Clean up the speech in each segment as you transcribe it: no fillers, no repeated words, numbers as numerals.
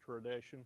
tradition.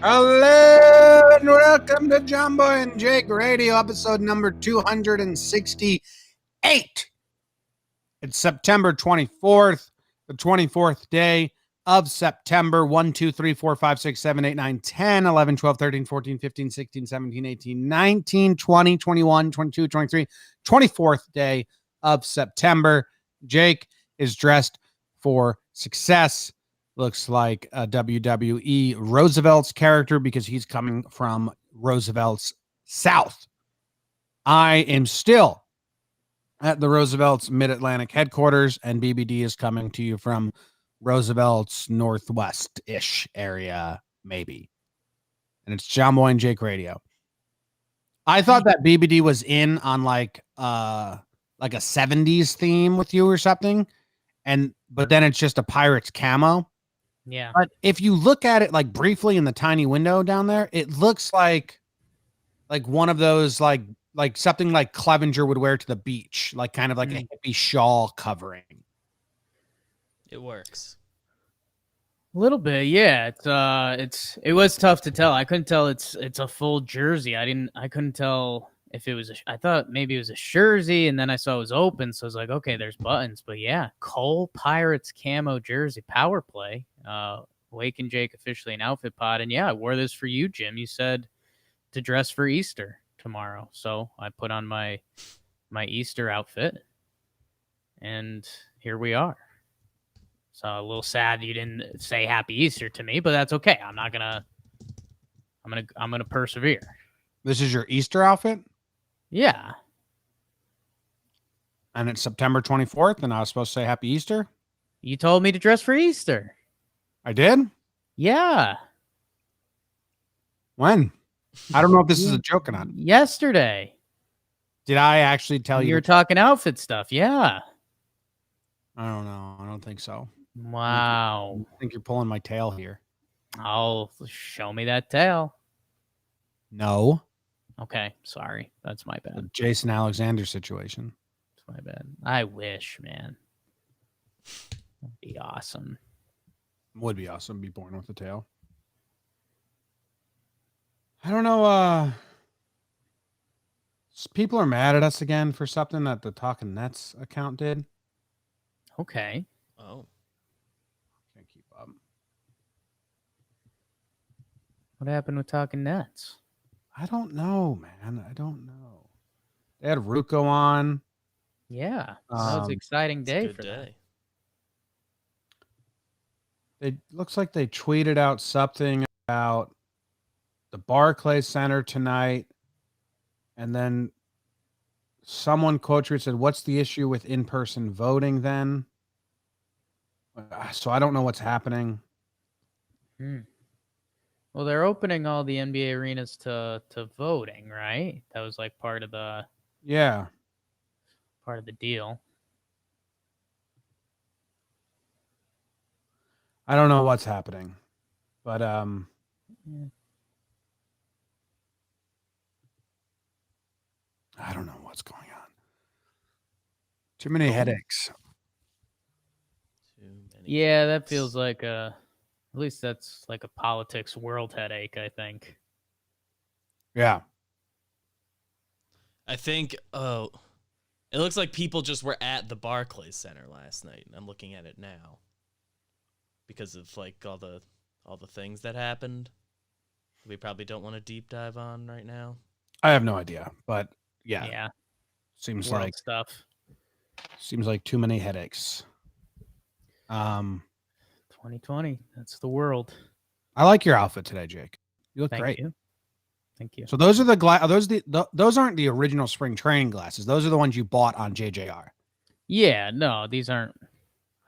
Hello and welcome to Jomboy and Jake Radio, episode number 268. It's September 24th, the 24th day of September. 1, 2, 3, 4, 5, 6, 7, 8, 9, 10, 11, 12, 13, 14, 15, 16, 17, 18, 19, 20, 21, 22, 23, 24th day of September. Jake is dressed for success. Looks like a WWE Roosevelt's character because he's coming from Roosevelt's South. I am still at the Roosevelt's Mid-Atlantic headquarters, and BBD is coming to you from Roosevelt's Northwest-ish area, maybe. And it's Jomboy and Jake Radio. I thought that BBD was in on like a 70s theme with you or something, but then it's just a Pirates camo. Yeah. But if you look at it like briefly in the tiny window down there, it looks like one of those like something like Clevenger would wear to the beach, like kind of like a hippie shawl covering. It works. A little bit, yeah. It was tough to tell. I couldn't tell it's a full jersey. I couldn't tell if it was I thought maybe it was a jersey, and then I saw it was open, so I was like, okay, there's buttons. But yeah, Cole Pirates camo jersey, power play. Wake and Jake officially an outfit pod, and yeah, I wore this for you, Jim. You said to dress for Easter tomorrow, so I put on my Easter outfit, and here we are. So a little sad you didn't say Happy Easter to me, but that's okay. I'm gonna persevere. This is your Easter outfit? Yeah. And it's September 24th, and I was supposed to say Happy Easter? You told me to dress for Easter. I did? Yeah. When? I don't know if this is a joke or not. Yesterday. Did I actually tell you? You were talking outfit stuff. Yeah. I don't know. I don't think so. Wow. I think you're pulling my tail here. Oh, show me that tail. No. Okay. Sorry. That's my bad. The Jason Alexander situation. That's my bad. I wish, man. That'd be awesome. Would be awesome. Be born with a tail. I don't know. People are mad at us again for something that the Talking Nets account did. Okay. Oh. Can't keep up. What happened with Talking Nets? I don't know, man. I don't know. They had Ruco on. Yeah. That was an exciting day for them. It looks like they tweeted out something about the Barclays Center tonight. And then someone quote tweeted said, "What's the issue with in-person voting then?" So I don't know what's happening. Well, they're opening all the NBA arenas to voting, right? That was like part of the deal. I don't know what's happening, but I don't know what's going on. Too many headaches. Yeah, that feels like at least that's like a politics world headache, I think. Yeah. I think, it looks like people just were at the Barclays Center last night, and I'm looking at it now because of like all the things that happened. We probably don't want to deep dive on right now. I have no idea, but yeah, Yeah. seems World like stuff. too many headaches. 2020. That's the world. I like your outfit today, Jake. You look Thank great. you. Thank you. So those are those aren't the original spring training glasses. Those are the ones you bought on JJR. Yeah, no, these aren't.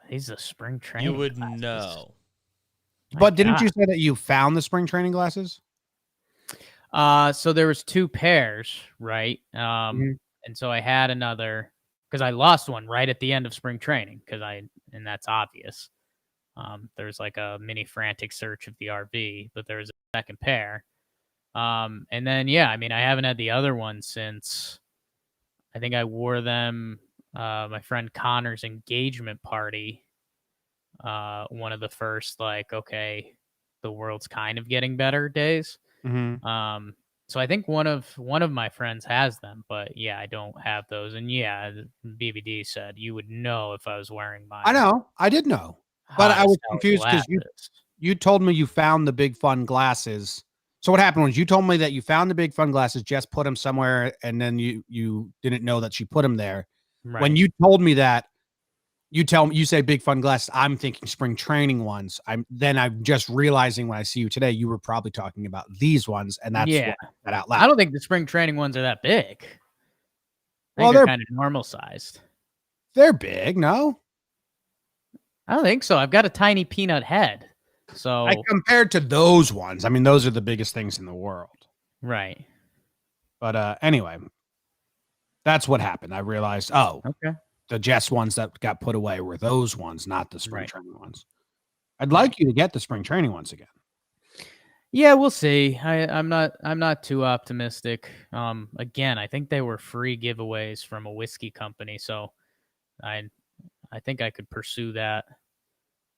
These are spring training. You would glasses. know. My But didn't you God. say that you found the spring training glasses? So there was 2 pairs, right? Mhm. And so I had another because I lost one right at the end of spring training and that's obvious. There's like a mini frantic search of the RV, but there's a second pair. And then yeah, I mean I haven't had the other one since I think I wore them my friend Connor's engagement party. One of the first like okay, the world's kind of getting better days. Mm-hmm. So I think one of my friends has them, but yeah, I don't have those. And yeah, BBD said you would know if I was wearing my I know. I did know, but hot I as was hell confused because glasses. you told me you found the big fun glasses. So what happened was you told me that you found the big fun glasses, Jess put them somewhere, and then you didn't know that she put them there. When Right. you told me that, you say big fun glasses. I'm thinking spring training ones. I'm just realizing when I see you today, you were probably talking about these ones, and that's Yeah. what I said out I loud. don't think the spring training ones are that big. I Well, think they're kind of normal sized. they're big, no? I don't think so. I've got a tiny peanut head. So I compared to those ones. I mean, those are the biggest things in the world. right. But anyway, that's what happened. I realized, Okay. the Jess ones that got put away were those ones, not the spring Right. training ones. I'd like you to get the spring training ones again. Yeah, we'll see. I'm not too optimistic. Again, I think they were free giveaways from a whiskey company, so I think I could pursue that.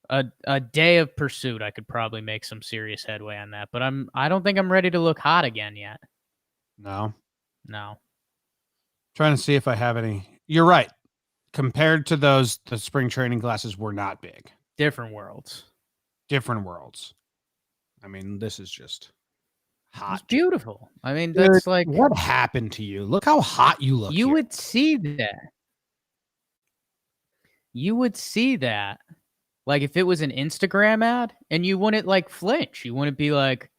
A day of pursuit, I could probably make some serious headway on that. But I don't think I'm ready to look hot again yet. No. No. Trying to see if I have any. You're right. Compared to those, the spring training classes were not big. Different worlds. Different worlds. I mean, this is just It's hot. beautiful. I mean, Dude, that's like what happened to you? Look how hot you look. you here. would see that. You would see that. Like if it was an Instagram ad and you wouldn't like flinch. You wouldn't be like,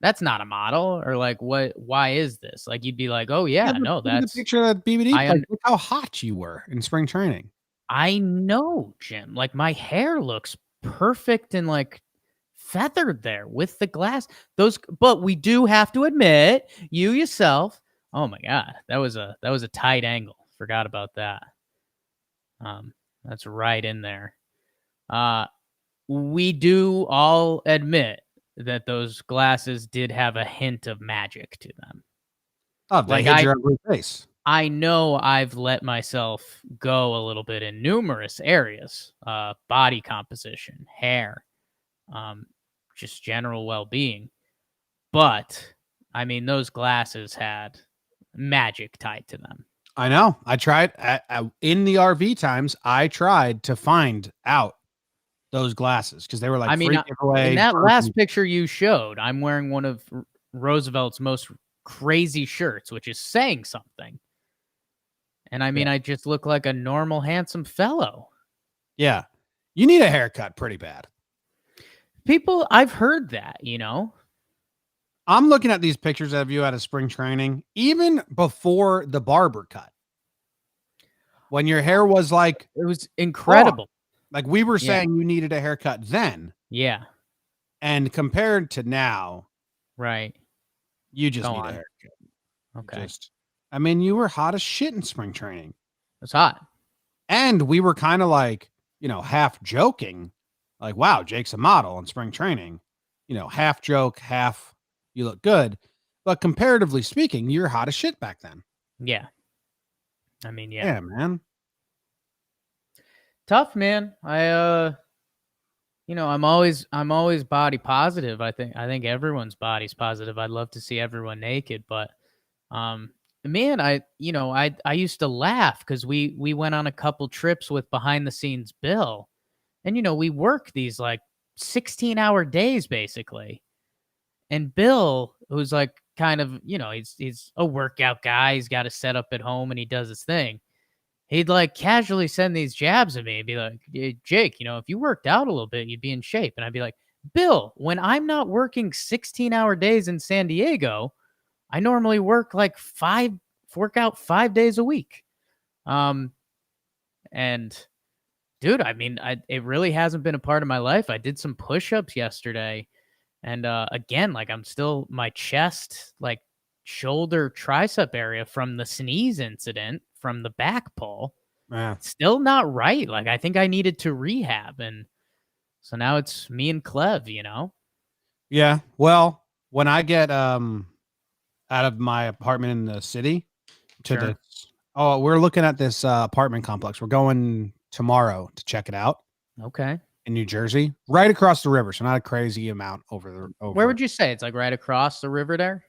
that's not a model or like why is this? Like you'd be like, oh yeah, but no, look at the that's picture of that BBD. I Like, look how hot you were in spring training. I know, Jim. Like my hair looks perfect and like feathered there with the glass. But we do have to admit, you yourself, oh my god, that was a tight angle. Forgot about that. That's right in there. We do all admit that those glasses did have a hint of magic to them. Oh, they Like hit your ugly face. I know I've let myself go a little bit in numerous areas, body composition, hair, just general well-being. But I mean, those glasses had magic tied to them. I know. I tried in the RV times. I tried to find out those glasses because they were like I mean, free giveaway. in that last picture you showed, I'm wearing one of Roosevelt's most crazy shirts, which is saying something. And I mean, I just look like a normal, handsome fellow. Yeah. You need a haircut pretty bad. People, I've heard that, you know? I'm looking at these pictures of you at a spring training, even before the barber cut. When your hair was like, It was incredible. like we were Yeah. saying you needed a haircut then. Yeah. And compared to now, Right. you just Go need on. a haircut. Okay. I mean, you were hot as shit in spring training. It's hot. And we were kind of like, half joking, like, wow, Jake's a model in spring training. Half joke, half you look good. But comparatively speaking, you're hot as shit back then. Yeah. I mean, yeah. Yeah, man. Tough, man. I'm always body positive. I think everyone's body's positive. I'd love to see everyone naked, but man, I used to laugh because we went on a couple trips with behind the scenes Bill, and we work these like 16-hour days basically, And Bill, who's like kind of, he's a workout guy. He's got a setup at home and he does his thing. He'd like casually send these jabs at me and be like, "Hey, Jake, if you worked out a little bit, you'd be in shape." And I'd be like, "Bill, when I'm not working 16-hour days in San Diego, I normally work like work out 5 days a week." And dude, I mean, it really hasn't been a part of my life. I did some push-ups yesterday. And again, like my chest, like shoulder, tricep area from the sneeze incident from the back pull, Yeah. still not right. Like I think I needed to rehab. And so now it's me and Clev, Yeah. Well, when I get out of my apartment in the city to Sure. this, we're looking at this apartment complex. We're going tomorrow to check it out Okay. in New Jersey, right across the river. So not a crazy amount over. Where would you say? It's like right across the river there?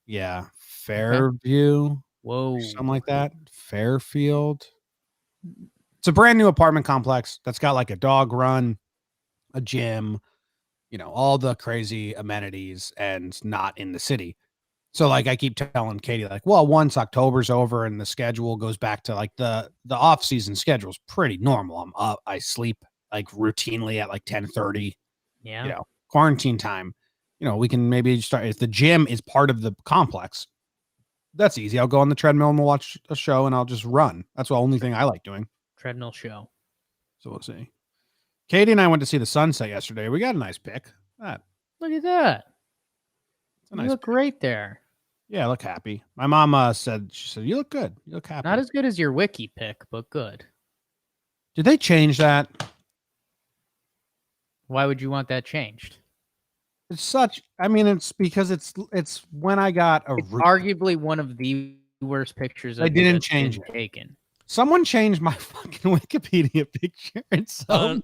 Yeah, Fairview, Whoa. something like that. Fairfield. It's a brand new apartment complex that's got like a dog run, a gym, all the crazy amenities, and not in the city. So like I keep telling Katie, like, well, once October's over and the schedule goes back to like the off season schedule is pretty normal. I'm up, I sleep like routinely at like 10:30, Yeah. quarantine time. We can maybe start if the gym is part of the complex. That's easy. I'll go on the treadmill and we'll watch a show and I'll just run. That's the only thing I like doing. Treadmill show. So we'll see. Katie and I went to see the sunset yesterday. We got a nice pic. Look at that. It's a You nice look pic. great there. Yeah, I look happy. My mom said, you look good. You look happy. Not as good as your wiki pick, but good. Did they change that? Why would you want that changed? It's because it's when I got It's arguably one of the worst pictures of I you didn't that's change been it. taken. Someone changed my fucking Wikipedia picture. And so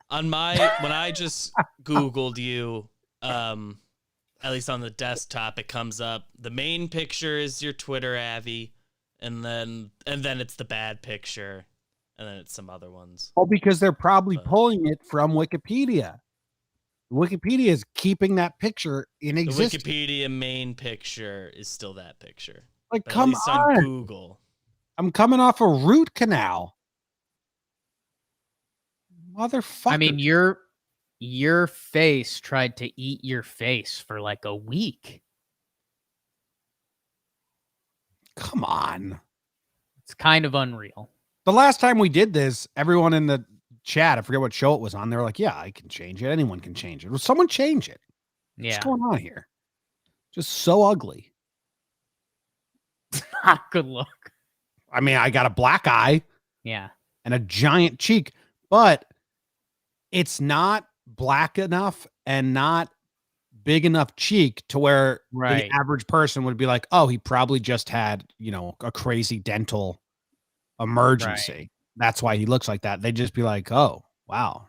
when I just Googled you, at least on the desktop, it comes up. The main picture is your Twitter Avi, and then it's the bad picture, and then it's some other ones. Oh, because they're probably pulling it from Wikipedia. Wikipedia is keeping that picture in existence. The Wikipedia main picture is still that picture. Like, But come at least on. Google. I'm coming off a root canal. Motherfucker. I mean, your face tried to eat your face for like a week. Come on. It's kind of unreal. The last time we did this, everyone in the chat, I forget what show it was on, they were like, yeah, I can change it. Anyone can change it. Well, someone change it. Yeah. What's going on here? Just so ugly. Not good look. I mean, I got a black eye. Yeah. And a giant cheek, but it's not black enough and not big enough cheek to where the average person would be like, oh, he probably just had, a crazy dental emergency. Right. That's why he looks like that. They'd just be like, oh, wow.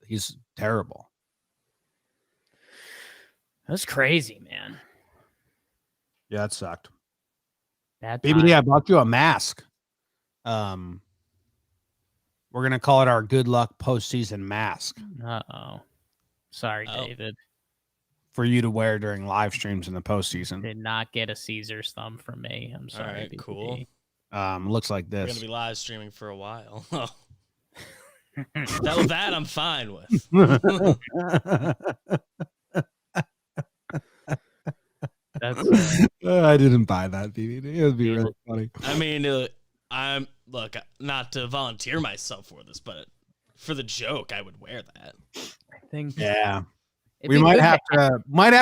He's terrible. That's crazy, man. Yeah, it sucked. BBD, I bought you a mask. We're gonna call it our good luck postseason mask. Sorry, David. For you to wear during live streams in the postseason. Did not get a Caesar's thumb from me. I'm sorry. All right, BBD. Cool. Looks like this. We're gonna be live streaming for a while. that I'm fine with. I didn't buy that DVD. It would be really funny. I mean, I'm not to volunteer myself for this, but for the joke, I would wear that. I think. Yeah, we might have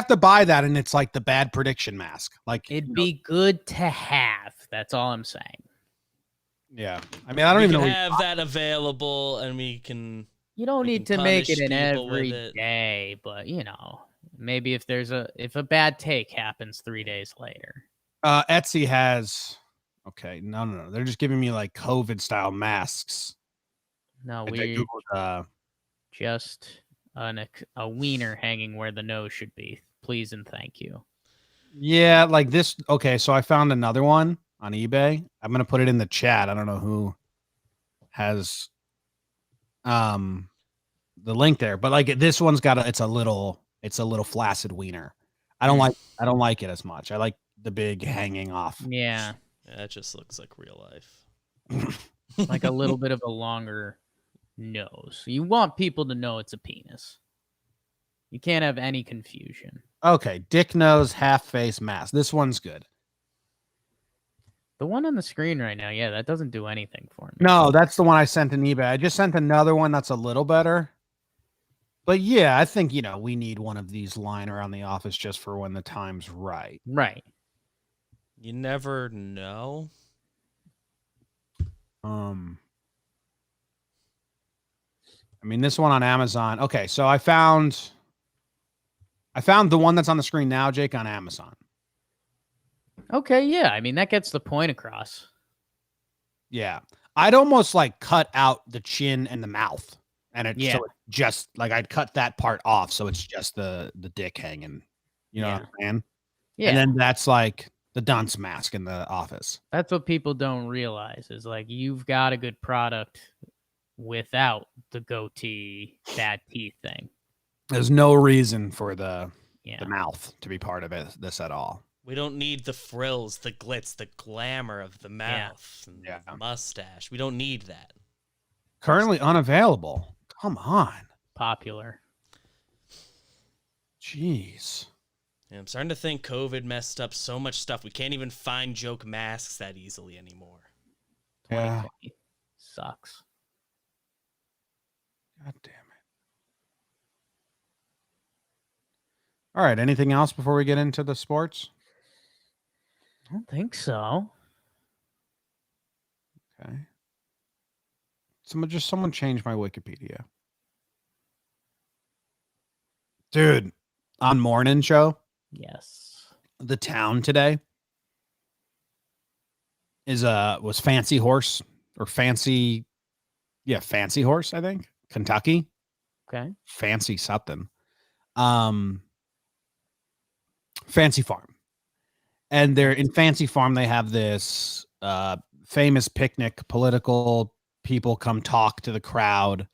to buy that, and it's like the bad prediction mask. Like it'd be good to have. That's all I'm saying. Yeah, I mean, I don't even know. We have that available, and we can. You don't need to make it an every day, but maybe if a bad take happens 3 days later. Etsy has. Okay, no. They're just giving me like COVID style masks. No, we just a wiener hanging where the nose should be. Please and thank you. Yeah, like this. Okay, so I found another one on eBay. I'm gonna put it in the chat. I don't know who has link there. But like this one's got it's a little flaccid wiener. I don't like it as much. I like the big hanging off. Yeah. Yeah, it just looks like real life. Like a little bit of a longer nose. You want people to know it's a penis. You can't have any confusion. Okay, dick nose, half face mask. This one's good. The one on the screen right now, yeah, that doesn't do anything for me. No, that's the one I sent in eBay. I just sent another one that's a little better. But yeah, I think, we need one of these lying around the office just for when the time's right. Right. You never know. I mean, this one on Amazon. Okay, so I found the one that's on the screen now, Jake, on Amazon. Okay, yeah. I mean, that gets the point across. Yeah. I'd almost like cut out the chin and the mouth. And so it's just like I'd cut that part off. So it's just the dick hanging. You know what I'm saying? Yeah. And then that's like the dunce mask in the office. That's what people don't realize is like you've got a good product without the goatee, bad teeth thing. There's no reason for the mouth to be part of this at all. We don't need the frills, the glitz, the glamour of the mouth and the mustache. We don't need that. Currently unavailable. Come on. Popular. Jeez. Yeah, I'm starting to think COVID messed up so much stuff. We can't even find joke masks that easily anymore. Yeah. Sucks. God damn it. All right. Anything else before we get into the sports? I don't think so. Okay. Someone changed my Wikipedia. Dude, on morning show. Yes. The town today was Fancy Horse or Fancy Horse, I think. Kentucky. Okay. Fancy something. Fancy Farm. And they're in Fancy Farm, they have this famous picnic, political people come talk to the crowd,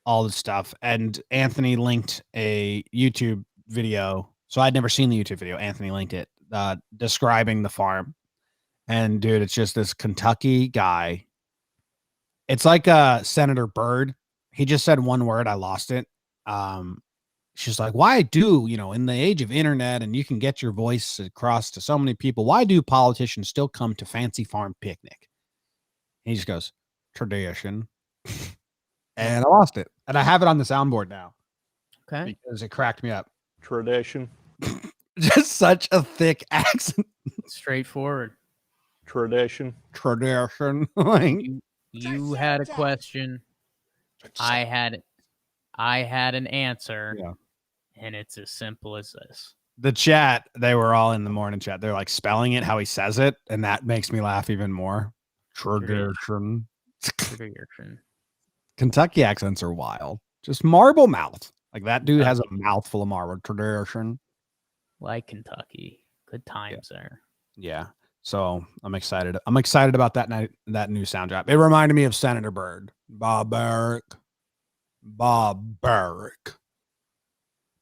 all this stuff. And Anthony linked a YouTube video. So I'd never seen the YouTube video. Anthony linked it, describing the farm. And dude, it's just this Kentucky guy. It's like Senator Byrd. He just said one word. I lost it. She's like, why do, in the age of internet and you can get your voice across to so many people, why do politicians still come to Fancy Farm picnic? And he just goes, tradition. And I lost it. And I have it on the soundboard now. Okay. Because it cracked me up. Tradition. Just such a thick accent. Straightforward. Tradition. Like, you had a question. I had an answer. Yeah. And it's as simple as this. The chat, they were all in the morning chat. They're like spelling it how he says it, and that makes me laugh even more. Tradition. Kentucky accents are wild. Just marble mouth. Like that dude has a mouthful of marble. Tradition. Like Kentucky. Good times there. Yeah. So I'm excited. I'm excited about that new sound drop. It reminded me of Senator Byrd. Bob Barrack.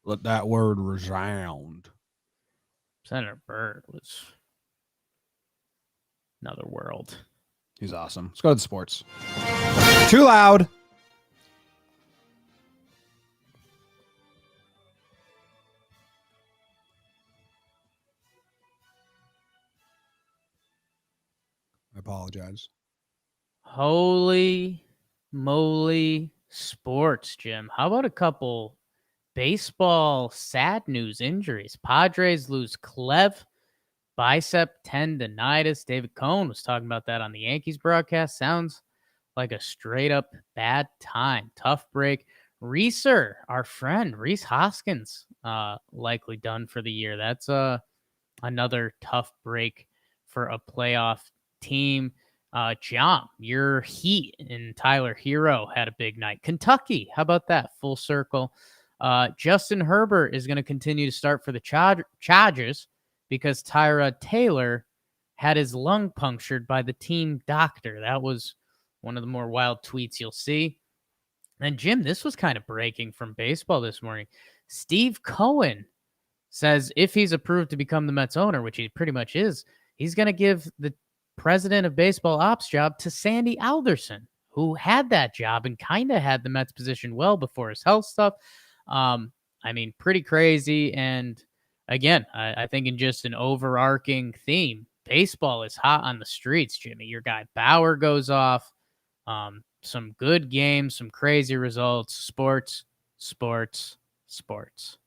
Let that word resound. Senator Byrd was another world. He's awesome. Let's go to the sports. Too loud. I apologize. Holy moly sports, Jim. How about a couple baseball sad news injuries? Padres lose Clev, bicep tendonitis. David Cohen was talking about that on the Yankees broadcast. Sounds like a straight up bad time. Tough break. Reeser, our friend, Reese Hoskins, likely done for the year. That's another tough break for a playoff team. Jom, your Heat and Tyler Hero had a big night. Kentucky, how about that? Full circle. Justin Herbert is going to continue to start for the Chargers because Tyrod Taylor had his lung punctured by the team doctor. That was one of the more wild tweets you'll see. And Jim, this was kind of breaking from baseball this morning. Steve Cohen says if he's approved to become the Mets owner, which he pretty much is, he's going to give the president of baseball ops job to Sandy Alderson, who had that job and kind of had the Mets position well before his health stuff. I mean, pretty crazy. And again, I think in just an overarching theme, baseball is hot on the streets, Jimmy. Your guy Bauer goes off. Some good games, some crazy results. Sports, sports, sports.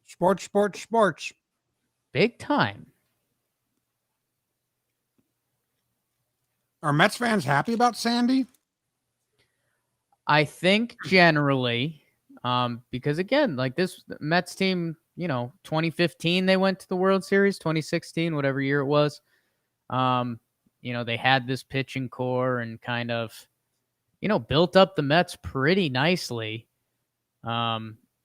Sports, sports, sports. Big time. Are Mets fans happy about Sandy? I think generally, because again, like this Mets team, 2015 they went to the World Series, 2016, whatever year it was. They had this pitching core and kind of, built up the Mets pretty nicely.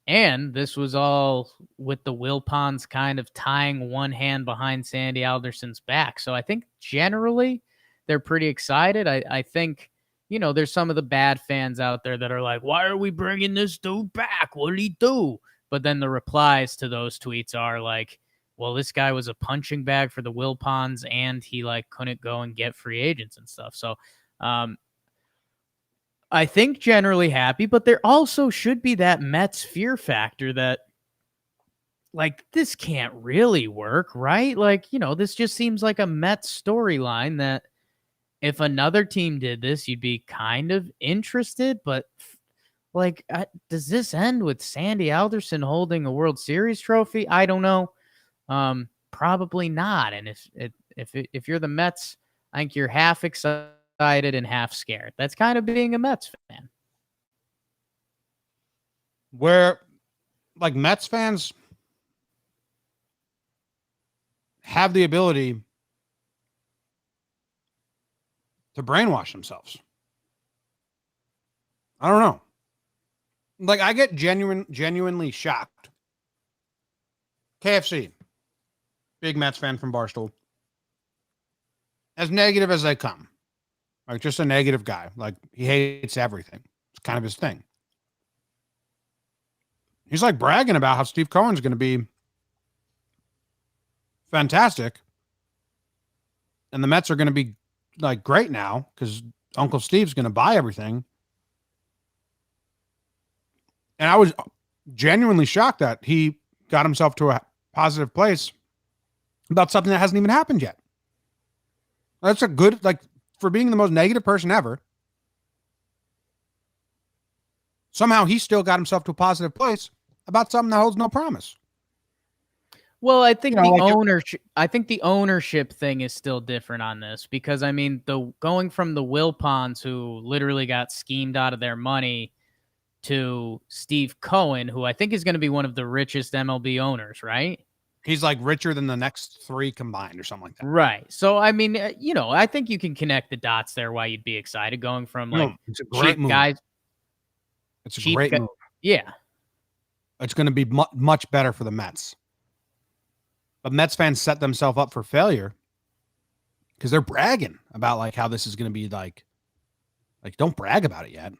And this was all with the Wilpons kind of tying one hand behind Sandy Alderson's back. So I think generally they're pretty excited. I think, there's some of the bad fans out there that are like, why are we bringing this dude back? What did he do? But then the replies to those tweets are like, well, this guy was a punching bag for the Wilpons and he couldn't go and get free agents and stuff. So, I think generally happy, but there also should be that Mets fear factor that this can't really work, right? This just seems like a Mets storyline that if another team did this, you'd be kind of interested, but does this end with Sandy Alderson holding a World Series trophy? I don't know. Probably not. And if you're the Mets, I think you're half excited and half scared. That's kind of being a Mets fan. Where Mets fans have the ability to brainwash themselves. I don't know. I get genuinely shocked. KFC, big Mets fan from Barstool. As negative as they come. Just a negative guy. He hates everything. It's kind of his thing. He's bragging about how Steve Cohen's going to be fantastic. And the Mets are going to be great now because Uncle Steve's going to buy everything. And I was genuinely shocked that he got himself to a positive place about something that hasn't even happened yet. That's a good, for being the most negative person ever. Somehow he still got himself to a positive place about something that holds no promise. Well, I think the ownership thing is still different on this because going from the Wilpons who literally got schemed out of their money to Steve Cohen, who I think is going to be one of the richest MLB owners, right? He's richer than the next three combined or something like that. Right. So, I think you can connect the dots there why you'd be excited going from it's a great move. Guys. It's a great move. Yeah. It's going to be much better for the Mets. But Mets fans set themselves up for failure because they're bragging about how this is going to be don't brag about it yet.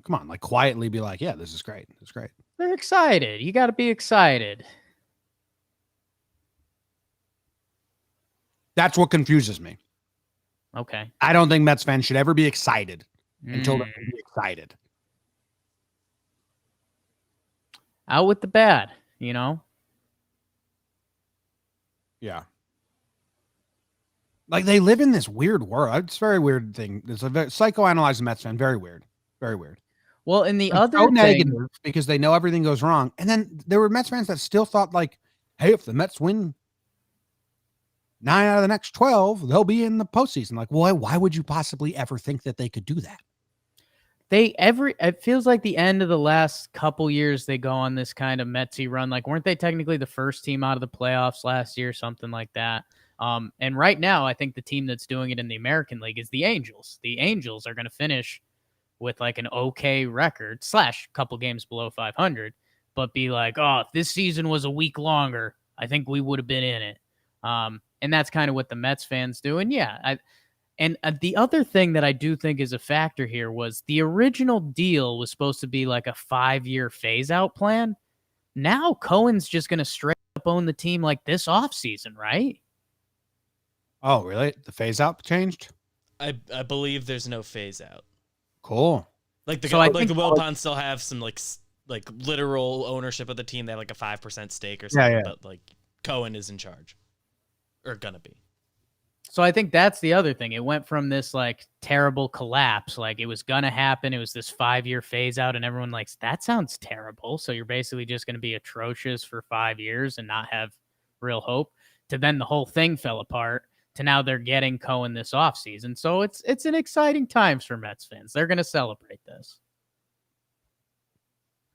Come on, quietly be yeah, this is great. It's great. They're excited. You got to be excited. That's what confuses me. Okay. I don't think Mets fans should ever be excited until they're excited. Out with the bad, Yeah. They live in this weird world. It's a very weird thing. It's a psychoanalyzed Mets fan. Very weird. Very weird. Well, and the other thing, negative because they know everything goes wrong. And then there were Mets fans that still thought hey, if the Mets win 9 out of the next 12, they'll be in the postseason. Why would you possibly ever think that they could do that? It feels like the end of the last couple years they go on this kind of Metsy run. Weren't they technically the first team out of the playoffs last year, something like that? And right now, I think the team that's doing it in the American League is the Angels. The Angels are going to finish with like an okay record / couple games below 500, but be like, oh, if this season was a week longer, I think we would have been in it. And that's kind of what the Mets fans do. And yeah, the other thing that I do think is a factor here was the original deal was supposed to be like a 5-year phase out plan. Now Cohen's just going to straight up own the team like this offseason, right? Oh, really? The phase out changed? I believe there's no phase out. Cool. Like the So I like think- the Wilpons still have some like literal ownership of the team. They have like a 5% stake or something, Yeah. but like Cohen is in charge, or gonna be. So I think that's the other thing. It went from this like terrible collapse, like it was gonna happen. It was this 5-year phase out, and everyone likes that sounds terrible. So you're basically just gonna be atrocious for 5 years and not have real hope. To then the whole thing fell apart. To now they're getting Cohen this offseason. So it's an exciting times for Mets fans. They're gonna celebrate this.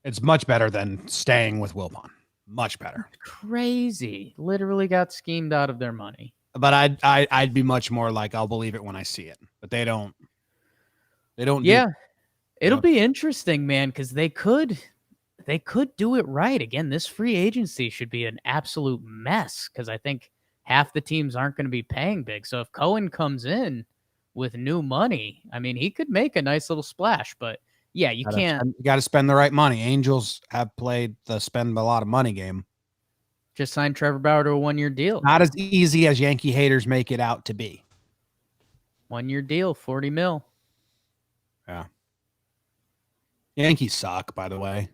It's much better than staying with Wilpon. Much better. Crazy. Literally got schemed out of their money. But I'd be much more like I'll believe it when I see it. But they don't. They don't. Yeah. It'll Yep. be interesting, man, because they could do it right. Again, this free agency should be an absolute mess because I think half the teams aren't going to be paying big. So if Cohen comes in with new money, I mean, he could make a nice little splash. But yeah, you can't You got to spend the right money. Angels have played the spend a lot of money game. just sign Trevor Bauer to a 1-year deal. Not as easy as Yankee haters make it out to be. 1-year deal, $40 million. Yeah. Yankees suck, by the way.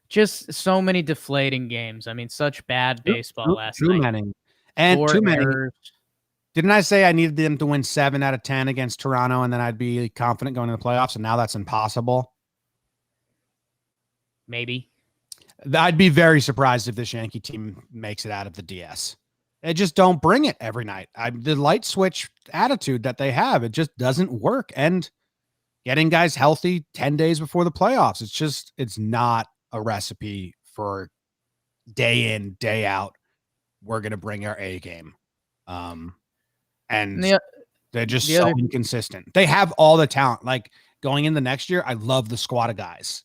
Just so many deflating games. I mean, such bad baseball last Too night. many. And 4 too many. errors. Didn't I say I needed them to win 7 out of 10 against Toronto and then I'd be confident going to the playoffs? And now that's impossible. Maybe. I'd be very surprised if this Yankee team makes it out of the DS. They just don't bring it every night. The light switch attitude that they have, it just doesn't work. And getting guys healthy 10 days before the playoffs, it's not a recipe for day in, day out. We're going to bring our A game. And they're just so inconsistent. They have all the talent. Like going into next year, I love the squad of guys.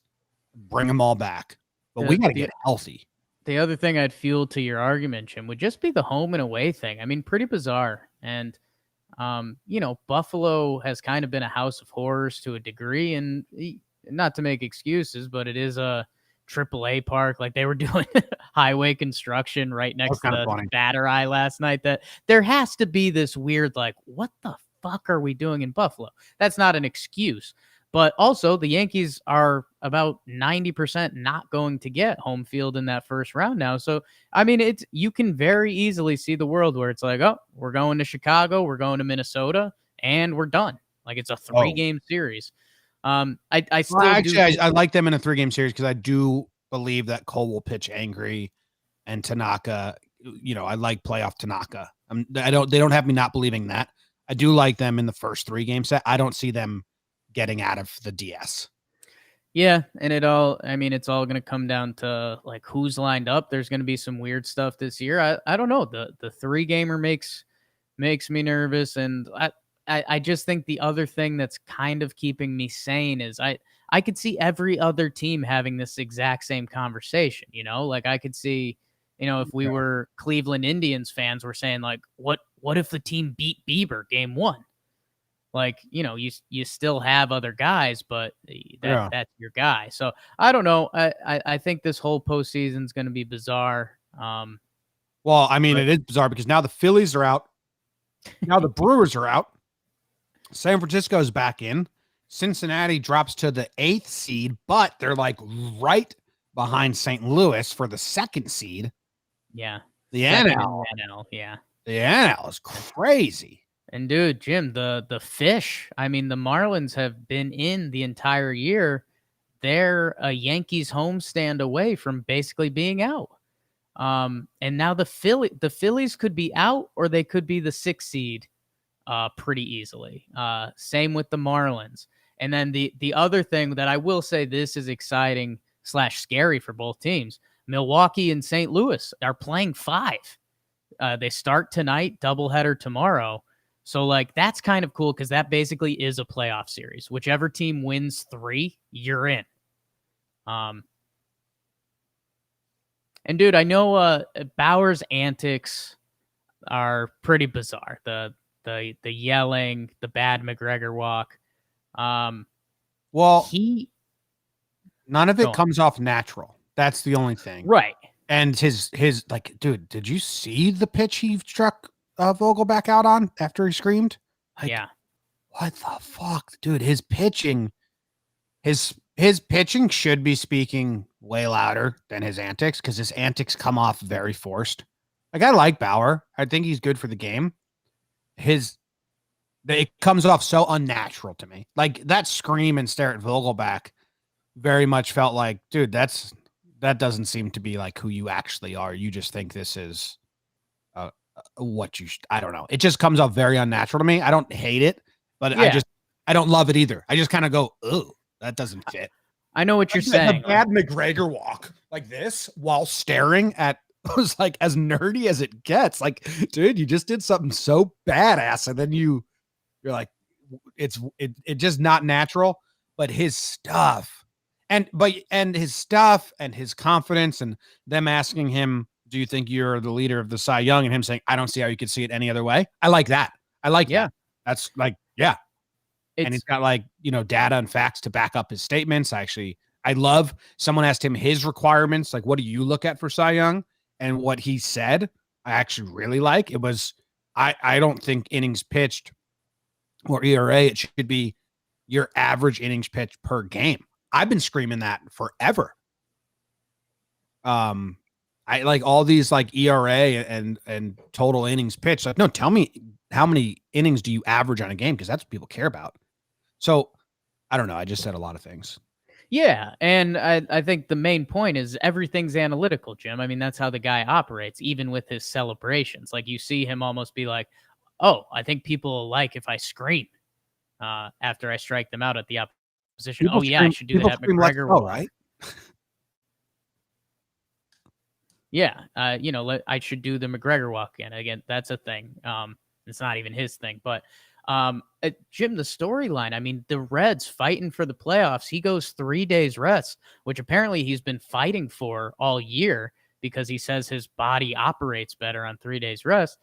Bring them all back. But we got to get healthy. The other thing I'd fuel to your argument, Jim, would just be the home and away thing. I mean, pretty bizarre. And, Buffalo has kind of been a house of horrors to a degree. And not to make excuses, but it is a AAA park. Like they were doing highway construction right next to the batter eye last night. That there has to be this weird, like, what the fuck are we doing in Buffalo? That's not an excuse. But also, the Yankees are about 90% not going to get home field in that first round now. So, I mean, you can very easily see the world where it's like, oh, we're going to Chicago, we're going to Minnesota, and we're done. Like it's a 3-game series. I like them in a 3-game series because I do believe that Cole will pitch angry, and Tanaka. I like playoff Tanaka. They don't have me not believing that. I do like them in the first 3-game set. I don't see them getting out of the DS. Yeah, and it's all going to come down to like who's lined up. There's going to be some weird stuff this year. I don't know. The 3-gamer makes me nervous, and I just think the other thing that's kind of keeping me sane is I could see every other team having this exact same conversation, like I could see, if we were Cleveland Indians fans, we're saying like, what if the team beat Bieber game 1? Like, you still have other guys, but that's your guy. So I don't know. I think this whole postseason is going to be bizarre. Well, I mean, it is bizarre because now the Phillies are out. Now the Brewers are out. San Francisco is back in. Cincinnati drops to the 8th seed, but they're like right behind St. Louis for the 2nd seed. Yeah. The NL. Yeah. The NL is crazy. And dude, Jim, the fish, I mean, the Marlins have been in the entire year. They're a Yankees homestand away from basically being out. And now the Phillies could be out, or they could be the 6th seed pretty easily. Same with the Marlins. And then the other thing that I will say, this is exciting / scary for both teams. Milwaukee and St. Louis are playing 5. They start tonight, doubleheader tomorrow. So like that's kind of cool because that basically is a playoff series. Whichever team wins 3, you're in. And dude, I know Bauer's antics are pretty bizarre. The yelling, the bad McGregor walk. Well, He none of Go it on. comes off natural. That's the only thing. right. And his like, dude, did you see the pitch he struck Vogelback out on after he screamed? Like, Yeah. what the fuck, dude? His pitching should be speaking way louder than his antics because his antics come off very forced. Like, I like Bauer. I think he's good for the game. It comes off so unnatural to me. Like that scream and stare at Vogelback very much felt like, dude, that doesn't seem to be like who you actually are. You just think this is what you I don't know. It just comes off very unnatural to me. I don't hate it, but Yeah. I don't love it either. I just kind of go, oh, that doesn't fit. I know what you're Like saying. The bad McGregor walk like this while staring at was like as nerdy as it gets. Like, dude, you just did something so badass, and then you're like, it's just not natural. But his stuff, and his stuff and his confidence, and them asking him, "Do you think you're the leader of the Cy Young?" and him saying, "I don't see how you could see it any other way." I like that. I like Yeah. that. That's like, yeah. And he's got like, data and facts to back up his statements. I love someone asked him his requirements. Like, what do you look at for Cy Young? And what he said, I actually really like. It was, I don't think innings pitched or ERA. It should be your average innings pitched per game. I've been screaming that forever. I like all these like ERA and total innings pitched. Like, no, tell me how many innings do you average on a game? Because that's what people care about. So I don't know. I just said a lot of things. Yeah, and I think the main point is everything's analytical, Jim. I mean, that's how the guy operates, even with his celebrations. Like, you see him almost be like, oh, I think people will like if I scream after I strike them out at the opposition. People I scream- should do people that scream, "Let's McGregor go," walk. right? Yeah, I should do the McGregor walk again. Again, that's a thing. It's not even his thing, but Jim, the storyline. I mean, the Reds fighting for the playoffs. He goes 3 days rest, which apparently he's been fighting for all year because he says his body operates better on 3 days rest.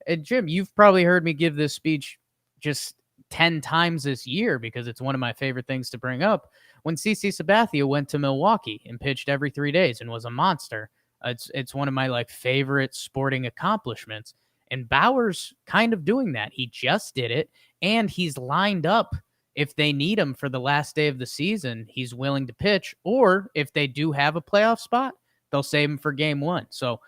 And Jim, you've probably heard me give this speech just 10 times this year because it's one of my favorite things to bring up. When CC Sabathia went to Milwaukee and pitched every 3 days and was a monster. It's one of my like favorite sporting accomplishments. And Bauer's kind of doing that. He just did it, and he's lined up. If they need him for the last day of the season, he's willing to pitch. Or if they do have a playoff spot, they'll save him for game 1. So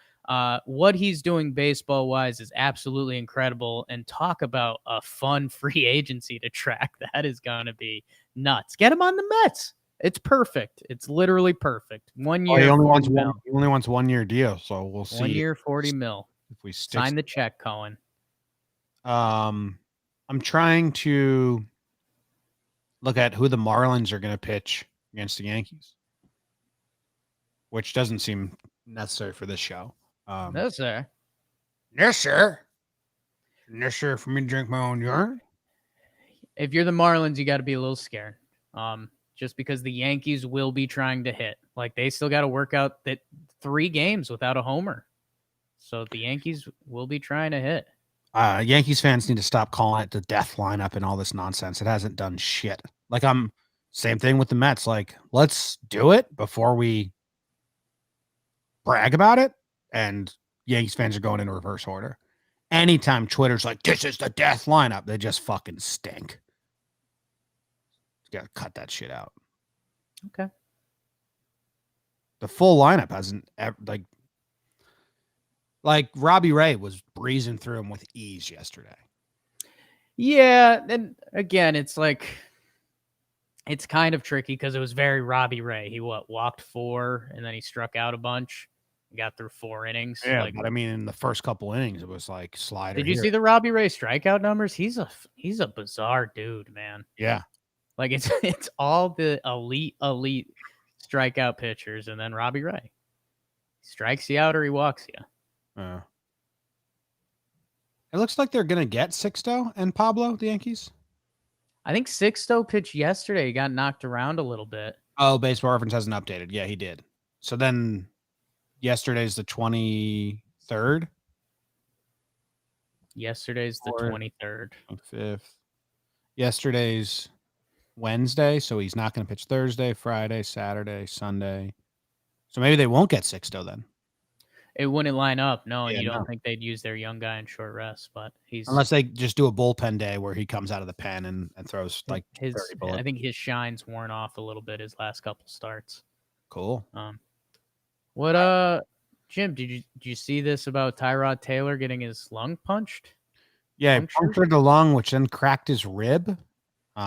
what he's doing baseball-wise is absolutely incredible. And talk about a fun free agency to track. That is going to be nuts. Get him on the Mets. It's perfect. It's literally perfect. 1 year, He only 40 mil. wants 1 year deal, so we'll see. 1 year, 40 mil. If we stick. Sign the check, Cohen. I'm trying to look at who the Marlins are going to pitch against the Yankees, which doesn't seem necessary for this show. No, sir. Yes, sir. Yes, sir. For me to drink my own urine. If you're the Marlins, you got to be a little scared. Just because the Yankees will be trying to hit. Like, they still got to work out that 3 games without a homer. So the Yankees will be trying to hit. Yankees fans need to stop calling it the death lineup and all this nonsense. It hasn't done shit. Like, same thing with the Mets. Like, let's do it before we brag about it. And Yankees fans are going in reverse order. Anytime Twitter's like, this is the death lineup, they just fucking stink. You gotta cut that shit out. Okay. The full lineup hasn't ever, like Robbie Ray was breezing through him with ease yesterday. Yeah, and again, it's like it's kind of tricky because it was very Robbie Ray. He walked 4 and then he struck out a bunch. Got through 4 innings. Yeah, but I mean, in the first couple innings, it was like slider. Did you see the Robbie Ray strikeout numbers? He's a bizarre dude, man. Yeah, like it's all the elite strikeout pitchers, and then Robbie Ray he strikes you out or he walks you. It looks like they're gonna get Sixto and Pablo, the Yankees. I think Sixto pitched yesterday. He got knocked around a little bit. Oh, Baseball Reference hasn't updated. Yeah, he did. So then yesterday's the 23rd. Yesterday's the Or- 23rd. 5th. Yesterday's Wednesday, so he's not going to pitch Thursday, Friday, Saturday, Sunday. So maybe they won't get Sixto then. It wouldn't line up. No, Yeah, you don't no. think they'd use their young guy in short rest, but he's Unless they just do a bullpen day where he comes out of the pen and throws like his. 30 bullets. I think his shine's worn off a little bit his last couple starts. Cool. What Jim, did you see this about Tyrod Taylor getting his lung punched? Yeah, he Punctured? punctured the lung, which then cracked his rib.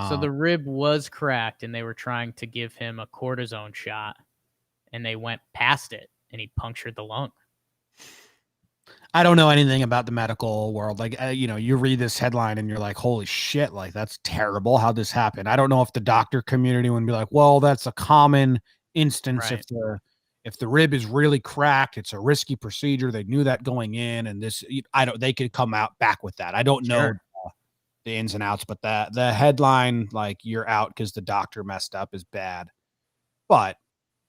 So the rib was cracked, and they were trying to give him a cortisone shot, and they went past it, and he punctured the lung. I don't know anything about the medical world. Like, you read this headline and you're like, holy shit, like that's terrible. How'd this happen? I don't know if the doctor community would be like, well, that's a common instance. Right. If the rib is really cracked, it's a risky procedure. They knew that going in, and they could come out back with that. I don't know Sure. the ins and outs, but the headline, like you're out because the doctor messed up, is bad. But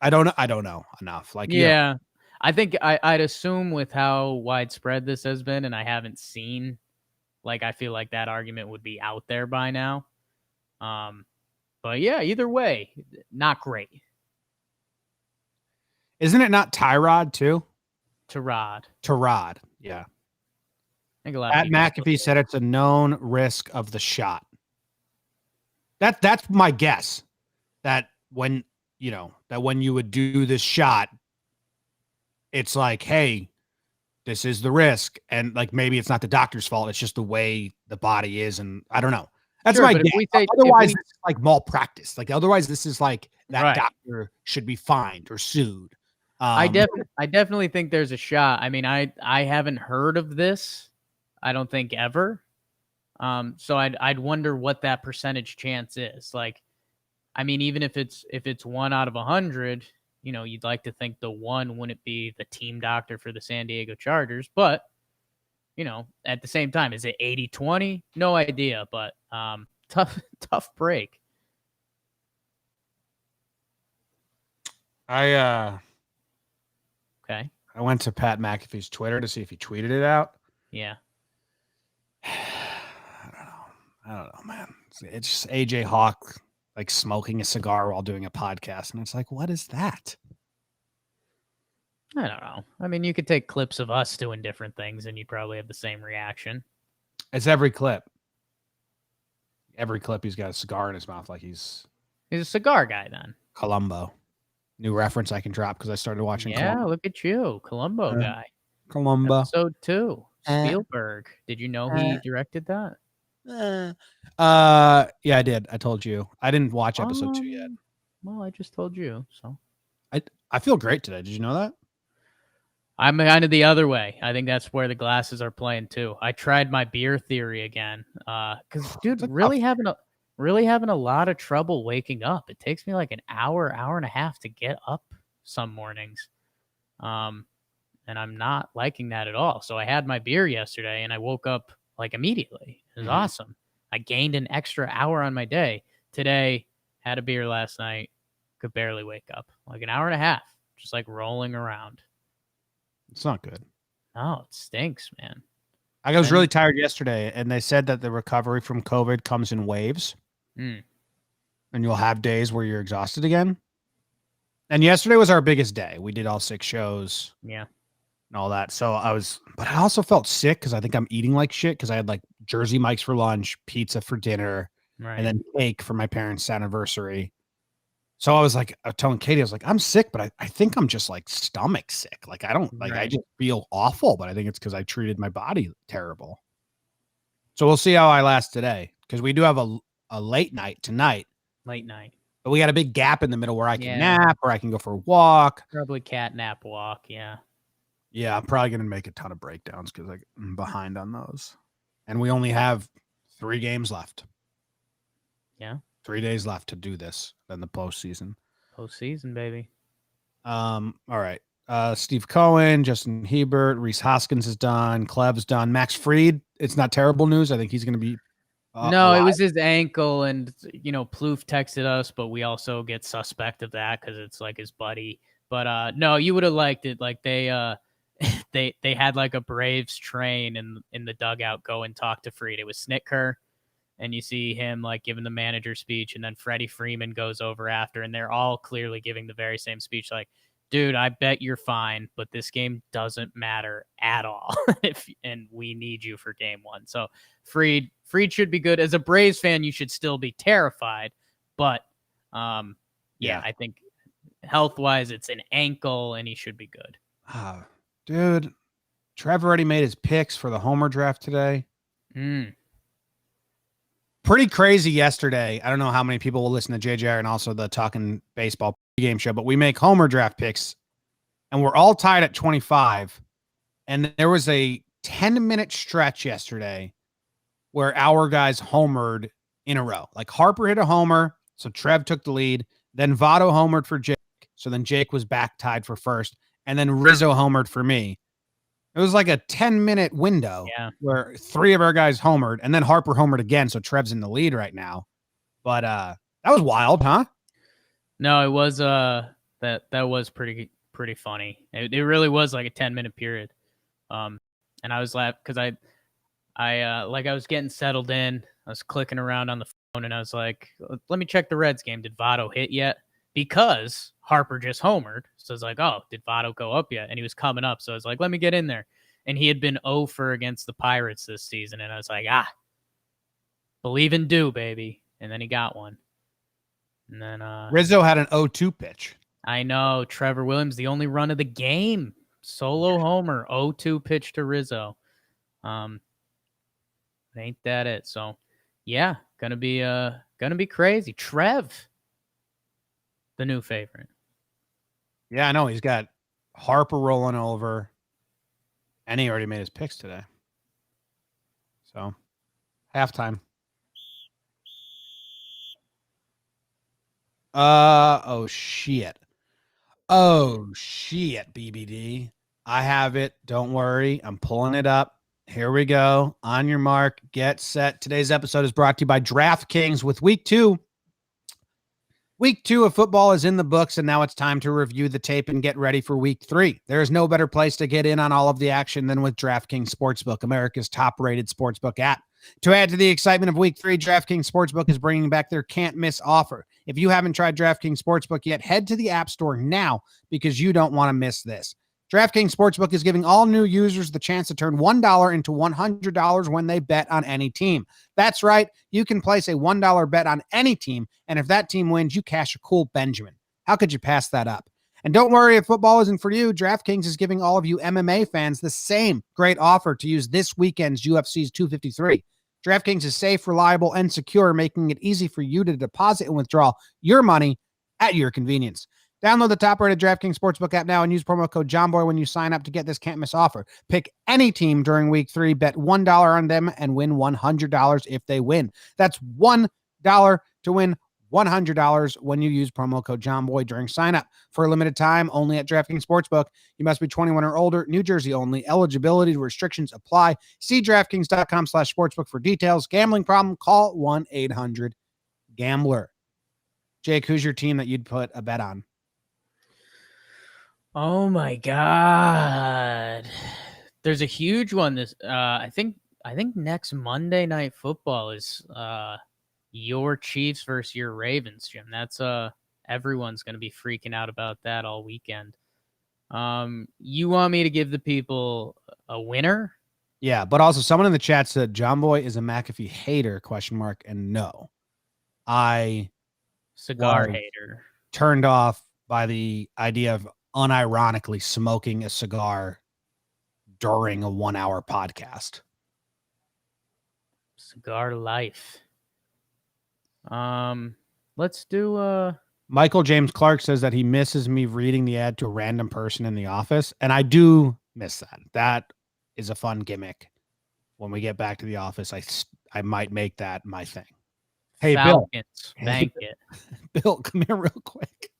I don't know enough. Like, Yeah. I think I'd assume with how widespread this has been, and I haven't seen, like, I feel like that argument would be out there by now. But yeah, either way, not great. Isn't it not Tyrod too? Tyrod. Yeah. I think a lot of Pat people McAfee look said it's a known risk of the shot. That's my guess. That when you would do this shot, it's like, hey, this is the risk, and like maybe it's not the doctor's fault. It's just the way the body is, and I don't know. That's Sure, my but guess. if Otherwise, we- this is like malpractice. Like otherwise, this is like that Right. doctor should be fined or sued. I definitely think there's a shot. I mean, I haven't heard of this. I don't think ever. So I'd wonder what that percentage chance is. Like, I mean, even if it's 1 out of 100, you'd like to think the one wouldn't be the team doctor for the San Diego Chargers, but at the same time, is it 80-20? No idea, but tough break. Okay. I went to Pat McAfee's Twitter to see if he tweeted it out. Yeah. I don't know, man. It's just AJ Hawk like smoking a cigar while doing a podcast, and it's like, what is that? I don't know. I mean, you could take clips of us doing different things and you'd probably have the same reaction. It's every clip. Every clip, he's got a cigar in his mouth, like he's He's a cigar guy then. Columbo. New reference I can drop because I started watching. Yeah, Columbo. look at you. Columbo guy. Columbo. Episode 2. Spielberg. Did you know he directed that? Yeah, I did. I told you. I didn't watch episode 2 yet. Well, I just told you. So I feel great today. Did you know that? I'm kind of the other way. I think that's where the glasses are playing too. I tried my beer theory again. Because dude, really having a lot of trouble waking up. It takes me like an hour and a half to get up some mornings. And I'm not liking that at all. So I had my beer yesterday and I woke up like immediately. It was awesome. I gained an extra hour on my day. Today, had a beer last night, could barely wake up. Like an hour and a half, just like rolling around. It's not good. Oh, it stinks, man. I was really tired yesterday, and they said that the recovery from COVID comes in waves. Mm. And you'll have days where you're exhausted again. And yesterday was our biggest day. We did all 6 shows. Yeah. And all that. So but I also felt sick because I think I'm eating like shit because I had like Jersey Mike's for lunch, pizza for dinner, Right. and then cake for my parents' anniversary. So I was like, telling Katie, I was like, I'm sick, but I think I'm just like stomach sick. Like I don't like, I Right. just feel awful, but I think it's because I treated my body terrible. So we'll see how I last today because we do have a late night tonight. Late night. But we got a big gap in the middle where I can Yeah. nap or I can go for a walk. Probably cat nap walk. Yeah. Yeah, I'm probably going to make a ton of breakdowns because I'm behind on those. And we only have 3 games left. Yeah. 3 days left to do this, then the postseason. Postseason, baby. All right. Steve Cohen, Justin Hebert, Reese Hoskins is done. Clev's done. Max Fried, it's not terrible news. I think he's going to be No, it alive. was his ankle, and Plouffe texted us, but we also get suspect of that because it's like his buddy. But no, you would have liked it. Like they they had like a Braves train in the dugout go and talk to Fried. It was Snitker, and you see him like giving the manager speech, and then Freddie Freeman goes over after, and they're all clearly giving the very same speech, like, dude, I bet you're fine, but this game doesn't matter at all. And we need you for game one. So Fried should be good. As a Braves fan, you should still be terrified, but Yeah. I think health-wise, it's an ankle, and he should be good. Dude, Trevor already made his picks for the Homer draft today. Pretty crazy yesterday. I don't know how many people will listen to JJR and also the Talking Baseball game show, but we make Homer draft picks, and we're all tied at 25. And there was a 10-minute stretch yesterday where our guys homered in a row. Like Harper hit a homer, so Trev took the lead. Then Votto homered for Jake, so then Jake was back tied for first. And then Rizzo homered for me. It was like a 10-minute window where three of our guys homered, and then Harper homered again, so Trev's in the lead right now. But that was wild, huh? No, it was that was pretty funny. It really was like a 10-minute period. And I was laughing because I was getting settled in. I was clicking around on the phone, and I was like, let me check the Reds game. Did Votto hit yet? Because Harper just homered. So I was like, oh, did Votto go up yet? And he was coming up. So I was like, let me get in there. And he had been 0 for against the Pirates this season. And I was like, believe in do, baby. And then he got one. And then Rizzo had an 0-2 pitch. I know. Trevor Williams, the only run of the game. Solo homer, 0-2 pitch to Rizzo. Ain't that it? So yeah, gonna be crazy. Trev, the new favorite. Yeah, I know. He's got Harper rolling over, and he already made his picks today. So, halftime. Oh shit, BBD. I have it. Don't worry. I'm pulling it up. Here we go. On your mark, get set. Today's episode is brought to you by DraftKings with Week 2. Week 2 of football is in the books, and now it's time to review the tape and get ready for Week 3. There is no better place to get in on all of the action than with DraftKings Sportsbook, America's top-rated sportsbook app. To add to the excitement of Week 3, DraftKings Sportsbook is bringing back their can't-miss offer. If you haven't tried DraftKings Sportsbook yet, head to the App Store now because you don't want to miss this. DraftKings Sportsbook is giving all new users the chance to turn $1 into $100 when they bet on any team. That's right. You can place a $1 bet on any team, and if that team wins, you cash a cool Benjamin. How could you pass that up? And don't worry if football isn't for you. DraftKings is giving all of you MMA fans the same great offer to use this weekend's UFC's 253. DraftKings is safe, reliable, and secure, making it easy for you to deposit and withdraw your money at your convenience. Download the top-rated DraftKings Sportsbook app now and use promo code Jomboy when you sign up to get this can't-miss offer. Pick any team during Week 3, bet $1 on them, and win $100 if they win. That's $1 to win $100 when you use promo code Jomboy during sign-up. For a limited time, only at DraftKings Sportsbook. You must be 21 or older, New Jersey only. Eligibility restrictions apply. See DraftKings.com/sportsbook for details. Gambling problem? Call 1-800-GAMBLER. Jake, who's your team that you'd put a bet on? Oh my God. There's a huge one this I think next Monday Night Football is your Chiefs versus your Ravens, Jim. That's everyone's going to be freaking out about that all weekend. You want me to give the people a winner? Yeah, but also someone in the chat said Jomboy is a McAfee hater, ? And no. I Cigar was hater. turned off by the idea of unironically smoking a cigar during a 1-hour podcast. Cigar life. Let's do Michael James Clark says that he misses me reading the ad to a random person in the office, and I do miss that. That is a fun gimmick. When we get back to the office, I might make that my thing. Hey, Falcons. Bill. Bank it. Bill, come here real quick.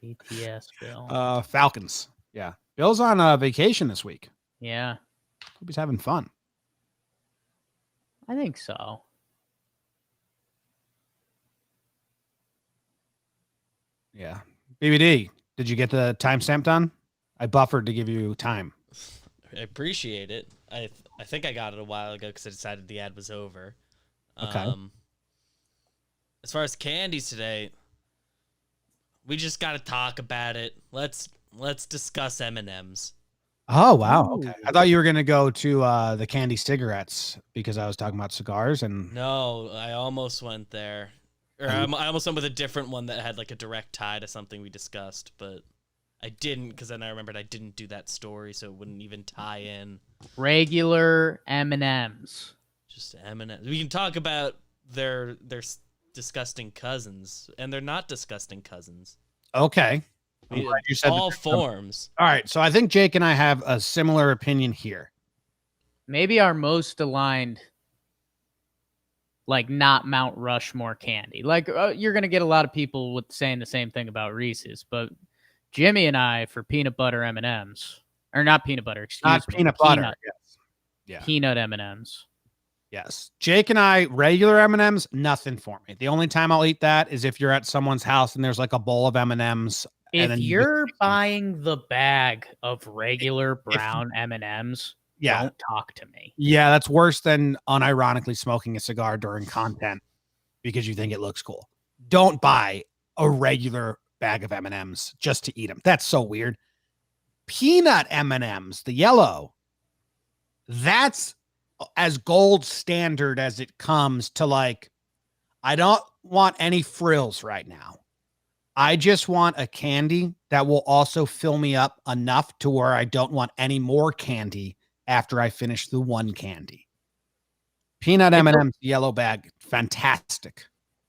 BTS Bill. Falcons. Yeah. Bill's on vacation this week. Yeah, Hope he's having fun. I think so. Yeah. BBD, did you get the timestamp done? I buffered to give you time. I appreciate it. I think I got it a while ago because I decided the ad was over. Okay. As far as candies today, we just got to talk about it. Let's discuss M&Ms. Oh, wow. Okay. Ooh. I thought you were going to go to the candy cigarettes because I was talking about cigars and No, I almost went there. Or I almost went with a different one that had like a direct tie to something we discussed, but I didn't because then I remembered I didn't do that story, so it wouldn't even tie in. Regular M&Ms. Just M&Ms. We can talk about their disgusting cousins, and they're not disgusting cousins. okay. I'm glad you said All that. forms. All right. So I think Jake and I have a similar opinion here. Maybe our most aligned, like not Mount Rushmore candy. Like you're gonna get a lot of people with saying the same thing about Reese's, but Jimmy and I for peanut butter M&Ms, or not peanut butter, excuse Not me, peanut butter. Yes. Yeah. peanut M&Ms. Yes. Jake and I, regular M&Ms, nothing for me. The only time I'll eat that is if you're at someone's house and there's like a bowl of M&Ms. And If then you're buying the bag of regular brown M&Ms, Yeah. don't talk to me. Yeah, that's worse than unironically smoking a cigar during content because you think it looks cool. Don't buy a regular bag of M&Ms just to eat them. That's so weird. Peanut M&Ms, the yellow, that's as gold standard as it comes to like, I don't want any frills right now. I just want a candy that will also fill me up enough to where I don't want any more candy after I finish the one candy. Peanut M&Ms yellow bag, fantastic.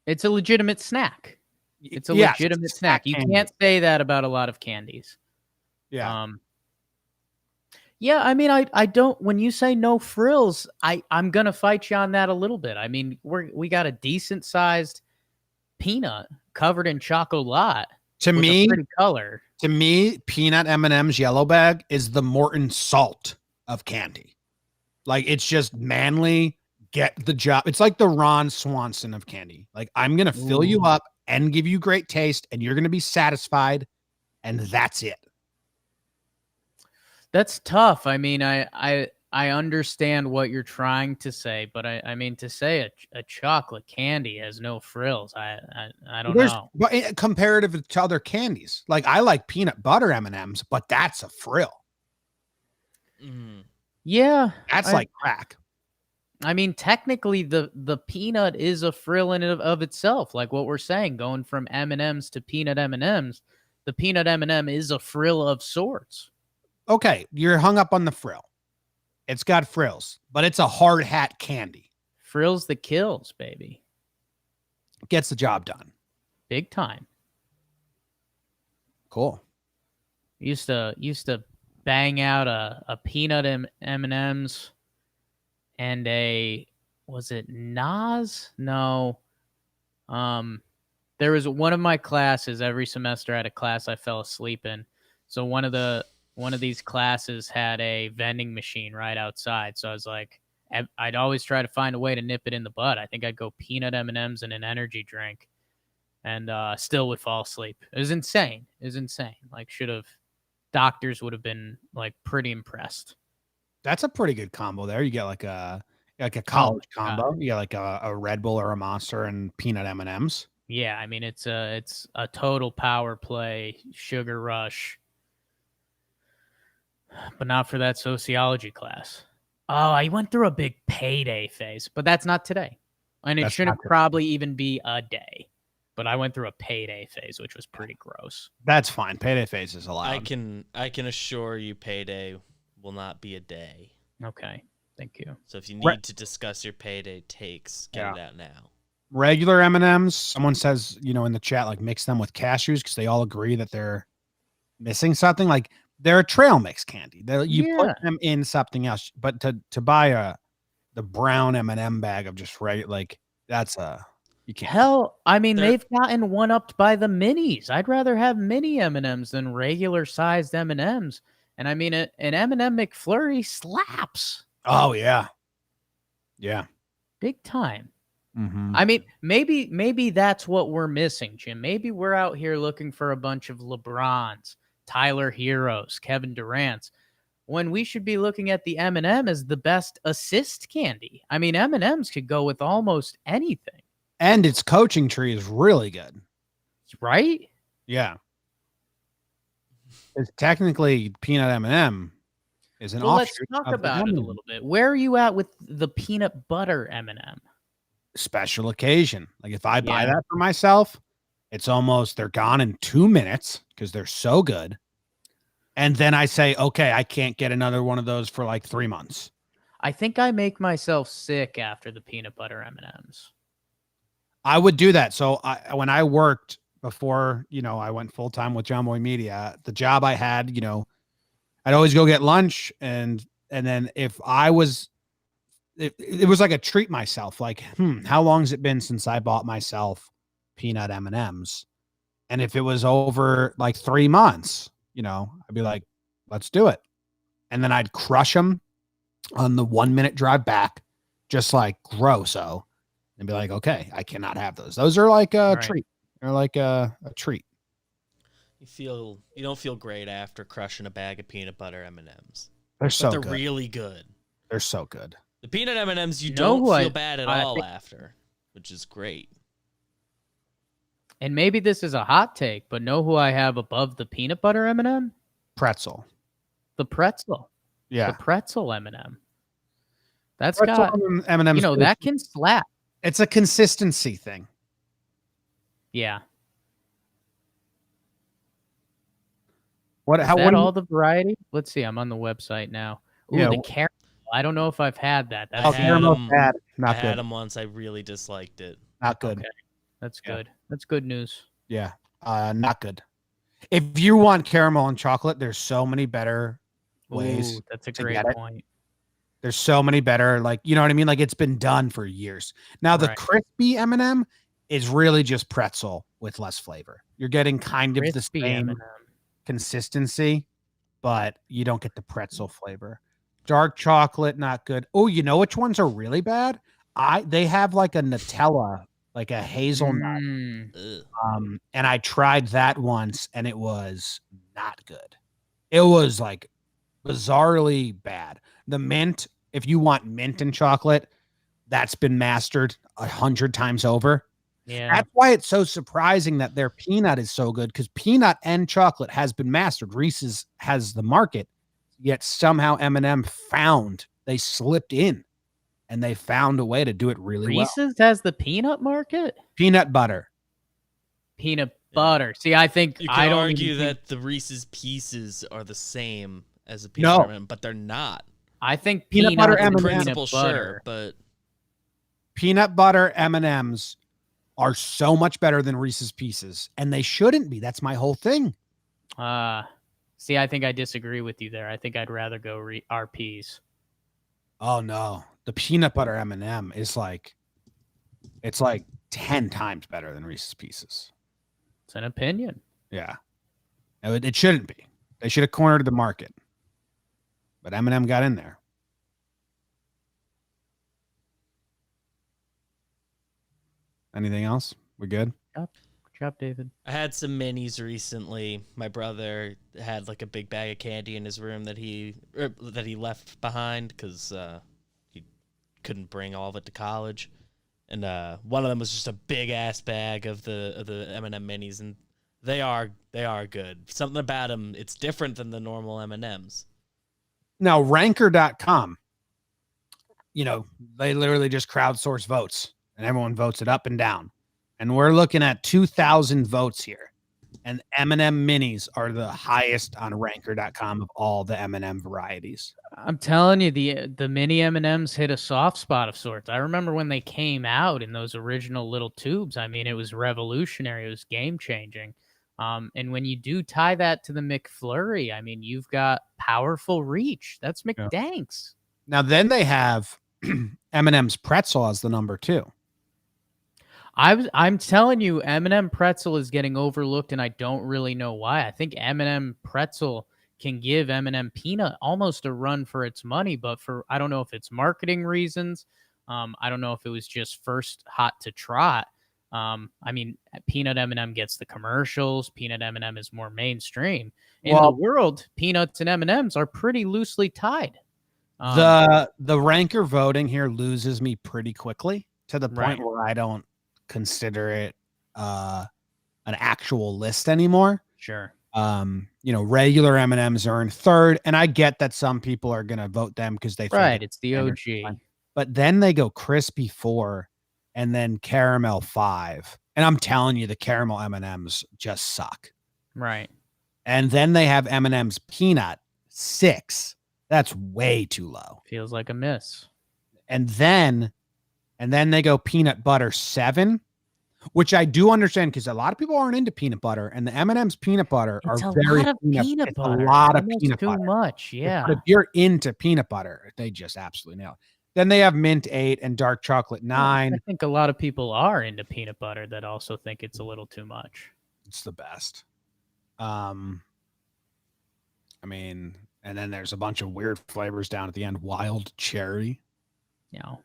It's a legitimate snack. It's a Yes, legitimate it's snack. You candy. can't say that about a lot of candies. Yeah. Yeah, I mean, I don't. When you say no frills, I'm gonna fight you on that a little bit. I mean, we got a decent sized peanut covered in chocolate To with me, a pretty color. peanut M&M's yellow bag is the Morton Salt of candy. Like it's just manly, get the job. It's like the Ron Swanson of candy. Like I'm gonna fill you Ooh. up and give you great taste, and you're gonna be satisfied, and that's it. That's tough. I mean, I understand what you're trying to say, but I mean to say a chocolate candy has no frills. I don't know. But comparative to other candies, like I like peanut butter M&Ms, but that's a frill. Mm. Yeah, That's like crack. I mean, technically, the peanut is a frill in and of itself. Like what we're saying, going from M&Ms to peanut M&Ms, the peanut M&M is a frill of sorts. Okay, you're hung up on the frill. It's got frills, but it's a hard hat candy. Frills that kills, baby. Gets the job done. Big time. Cool. Used to bang out a peanut M&Ms and a, was it Nas? No. There was one of my classes every semester. I had a class I fell asleep in. So one of these classes had a vending machine right outside. So I was like, I'd always try to find a way to nip it in the bud. I think I'd go peanut M&Ms and an energy drink, and still would fall asleep. It was insane. Like doctors would have been like pretty impressed. That's a pretty good combo there. You get like a college combo. You get like a Red Bull or a Monster and peanut M&Ms. Yeah, I mean it's a total power play, sugar rush. But not for that sociology class. Oh, I went through a big payday phase, but that's not today. And it shouldn't probably even be a day. But I went through a payday phase, which was pretty gross. That's fine. Payday phase is allowed. I can assure you payday will not be a day. Okay. Thank you. So if you need to discuss your payday takes, get it out now. Regular M&Ms, someone says, in the chat, like mix them with cashews because they all agree that they're missing something. Like they're a trail mix candy. You put them in something else, but to buy the brown M&M bag of just right, like that's You can't. Hell, I mean, They're- they've gotten one-upped by the minis. I'd rather have mini M&Ms than regular-sized M&Ms. And I mean, an M&M McFlurry slaps Oh yeah. Yeah. big time. Mm-hmm. I mean, maybe that's what we're missing, Jim. Maybe we're out here looking for a bunch of LeBrons, Tyler Heroes, Kevin Durant's, when we should be looking at the M&M as the best assist candy. I mean, M&Ms could go with almost anything, And its coaching tree is really good. right? Yeah. It's technically peanut M&M is an Well, let's offshoot talk of the about it a M&M. little bit. Where are you at with the peanut butter M&M? Special occasion. Like if I buy Yeah. that for myself, it's almost they're gone in 2 minutes because they're so good. And then I say, okay, I can't get another one of those for like 3 months. I think I make myself sick after the peanut butter M&Ms. I would do that. So when I worked before, I went full time with Jomboy Media, the job I had, I'd always go get lunch. And then if I was, it was like a treat myself, like, how long has it been since I bought myself peanut M&Ms? And if it was over like 3 months, I'd be like, let's do it. And then I'd crush them on the 1 minute drive back, just like grosso, and be like, okay, I cannot have those. Those are like a Right. treat. They're like a treat. You don't feel great after crushing a bag of peanut butter M&Ms. They're But so they're good. really good. They're so good. The peanut M&Ms you You know don't who feel I- bad at I all think- after, which is great. And maybe this is a hot take, but know who I have above the peanut butter M&M? Pretzel. The pretzel. Yeah. The pretzel M&M. That's Pretzel got, M&Ms. that can slap. It's a consistency thing. Yeah. What? Is How? that What? all the variety? Let's see. I'm on the website now. Ooh, Yeah, the caramel. I don't know if I've had that. I That's had caramel's them- bad. I Not had good. them once. I really disliked it. Not good. Okay. That's Yeah. good. That's good news. Yeah. Not good. If you want caramel and chocolate, there's so many better ways. Ooh, that's a to great get it. point. There's so many better, like, you know what I mean? Like it's been done for years. Now the Right. crispy M&M is really just pretzel with less flavor. You're getting kind of the Crispy same M&M. consistency, but you don't get the pretzel flavor. Dark chocolate, not good. Oh, you know which ones are really bad? They have like a Nutella, like a hazelnut. Mm. Ugh. And I tried that once and it was not good. It was like bizarrely bad. The mint, if you want mint and chocolate, that's been mastered 100 times over. Yeah. That's why it's so surprising that their peanut is so good, because peanut and chocolate has been mastered. Reese's has the market, yet somehow M&M they slipped in and they found a way to do it really well. Reese's has the peanut market? Peanut butter. Peanut Yeah. butter. See, I think You I can don't argue even think- that the Reese's Pieces are the same as a peanut No. M&M, but they're not. I think Peanut butter peanuts and M&Ms. peanut Principle, sure, butter. but Peanut butter M&Ms are so much better than Reese's Pieces, and they shouldn't be. That's my whole thing. See, I think I disagree with you there. I think I'd rather go RPs. Oh no, the peanut butter M&M is like, it's like 10 times better than Reese's Pieces. It's an opinion. Yeah, it shouldn't be. They should have cornered the market, but M&M got in there. Anything else? We good? Good job, David. I had some minis recently. My brother had like a big bag of candy in his room that he left behind because he couldn't bring all of it to college, and one of them was just a big ass bag of the M&M minis, and they are good. Something about them, it's different than the normal M&Ms. Now, ranker.com, they literally just crowdsource votes and everyone votes it up and down. And we're looking at 2,000 votes here. And M&M minis are the highest on ranker.com of all the M&M varieties. I'm telling you, the mini M&Ms hit a soft spot of sorts. I remember when they came out in those original little tubes. I mean, it was revolutionary. It was game changing. And when you do tie that to the McFlurry, I mean, you've got powerful reach. That's McDanks. Now, then they have M&M's pretzel as the number 2. I'm telling you, M&M pretzel is getting overlooked, and I don't really know why. I think M&M pretzel can give M&M peanut almost a run for its money, but I don't know if it's marketing reasons. I don't know if it was just first hot to trot. I mean, peanut M&M gets the commercials. Peanut M&M is more mainstream. In the world, peanuts and M&Ms are pretty loosely tied. The ranker voting here loses me pretty quickly to the point Right. where I don't consider it an actual list anymore. Sure. Regular M&Ms are in third, and I get that some people are gonna vote them because they think Right. It's the standard. OG. But then they go crispy 4 and then caramel 5. And I'm telling you, the caramel M&Ms just suck. Right. And then they have M&M's peanut 6. That's way too low. Feels like a miss. And then they go peanut butter 7, which I do understand because a lot of people aren't into peanut butter, and the M&M's peanut butter It's are a very lot of peanut butter. A lot of Almost peanut too butter. much. Yeah. But if you're into peanut butter, they just absolutely nail it. Then they have mint 8 and dark chocolate 9. I think a lot of people are into peanut butter that also think it's a little too much. It's the best. And then there's a bunch of weird flavors down at the end. Wild cherry. Yeah.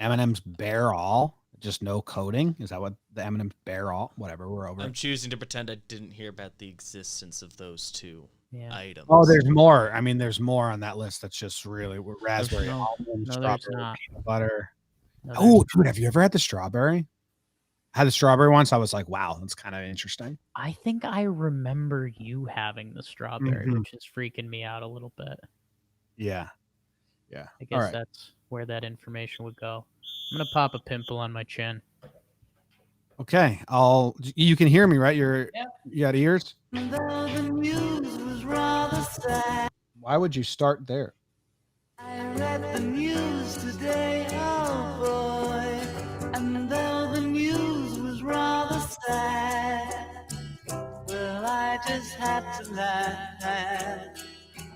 M&M's Bear All. Just no coating. Is that what the M&M's Bear All? Whatever, we're over. I'm choosing to pretend I didn't hear about the existence of those two items. Oh, there's more. I mean, there's more on that list. That's just really raspberry, No, almond, there's strawberry, not. peanut butter. No, Oh, dude, have you ever had the strawberry? I had the strawberry once. I was like, wow, that's kind of interesting. I think I remember you having the strawberry, Mhm. which is freaking me out a little bit. Yeah. I guess that's where that information would go. I'm gonna pop a pimple on my chin. Okay. You can hear me, right? You got ears? Why would you start there? I read the news today, oh boy, and though the news was rather sad, well, I just had to laugh.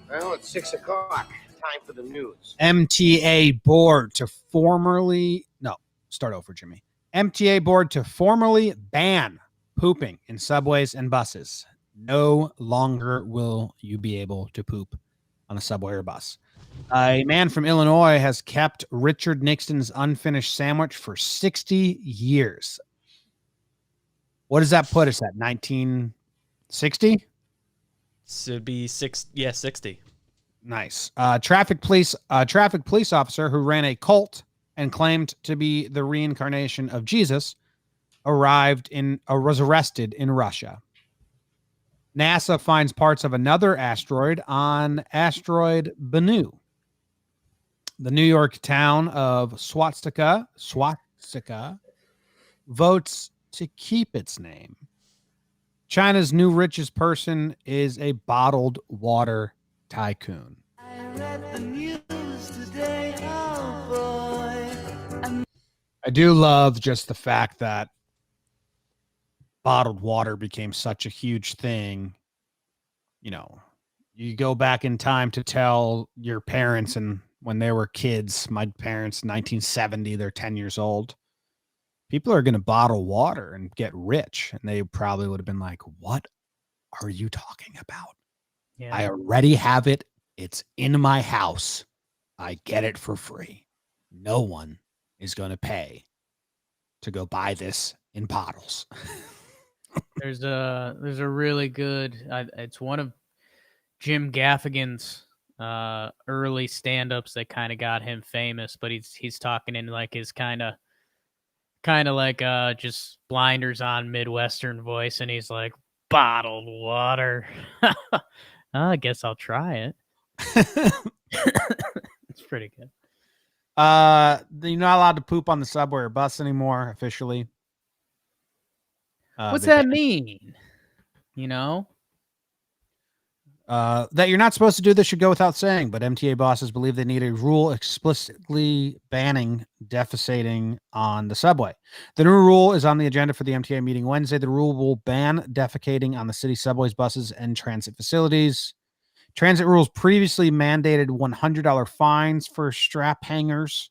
Well, it's 6 o'clock. Time for the news. MTA board to formally ban pooping in subways and buses. No longer will you be able to poop on a subway or bus. A man from Illinois has kept Richard Nixon's unfinished sandwich for 60 years. What does that put us at? 1960? So it'd be 60. Nice. Traffic police officer who ran a cult and claimed to be the reincarnation of Jesus was arrested in Russia. NASA finds parts of another asteroid on asteroid Bennu. The New York town of Swastika votes to keep its name. China's new richest person is a bottled water tycoon. I read the news today, oh boy. I do love just the fact that bottled water became such a huge thing. You go back in time to tell your parents, and when they were kids, my parents, 1970, they're 10 years old. People are going to bottle water and get rich. And they probably would have been like, what are you talking about? Yeah. I already have it. It's in my house. I get it for free. No one is going to pay to go buy this in bottles. There's a really good. It's one of Jim Gaffigan's early stand-ups that kind of got him famous, but he's talking in like his kind of like just blinders on Midwestern voice, and he's like, bottled water. I guess I'll try it. It's pretty good. You're not allowed to poop on the subway or bus anymore officially. What's that mean? That you're not supposed to do this should go without saying, but MTA bosses believe they need a rule explicitly banning defecating on the subway. The new rule is on the agenda for the MTA meeting Wednesday. The rule will ban defecating on the city subways, buses, and transit facilities. Transit rules previously mandated $100 fines for strap hangers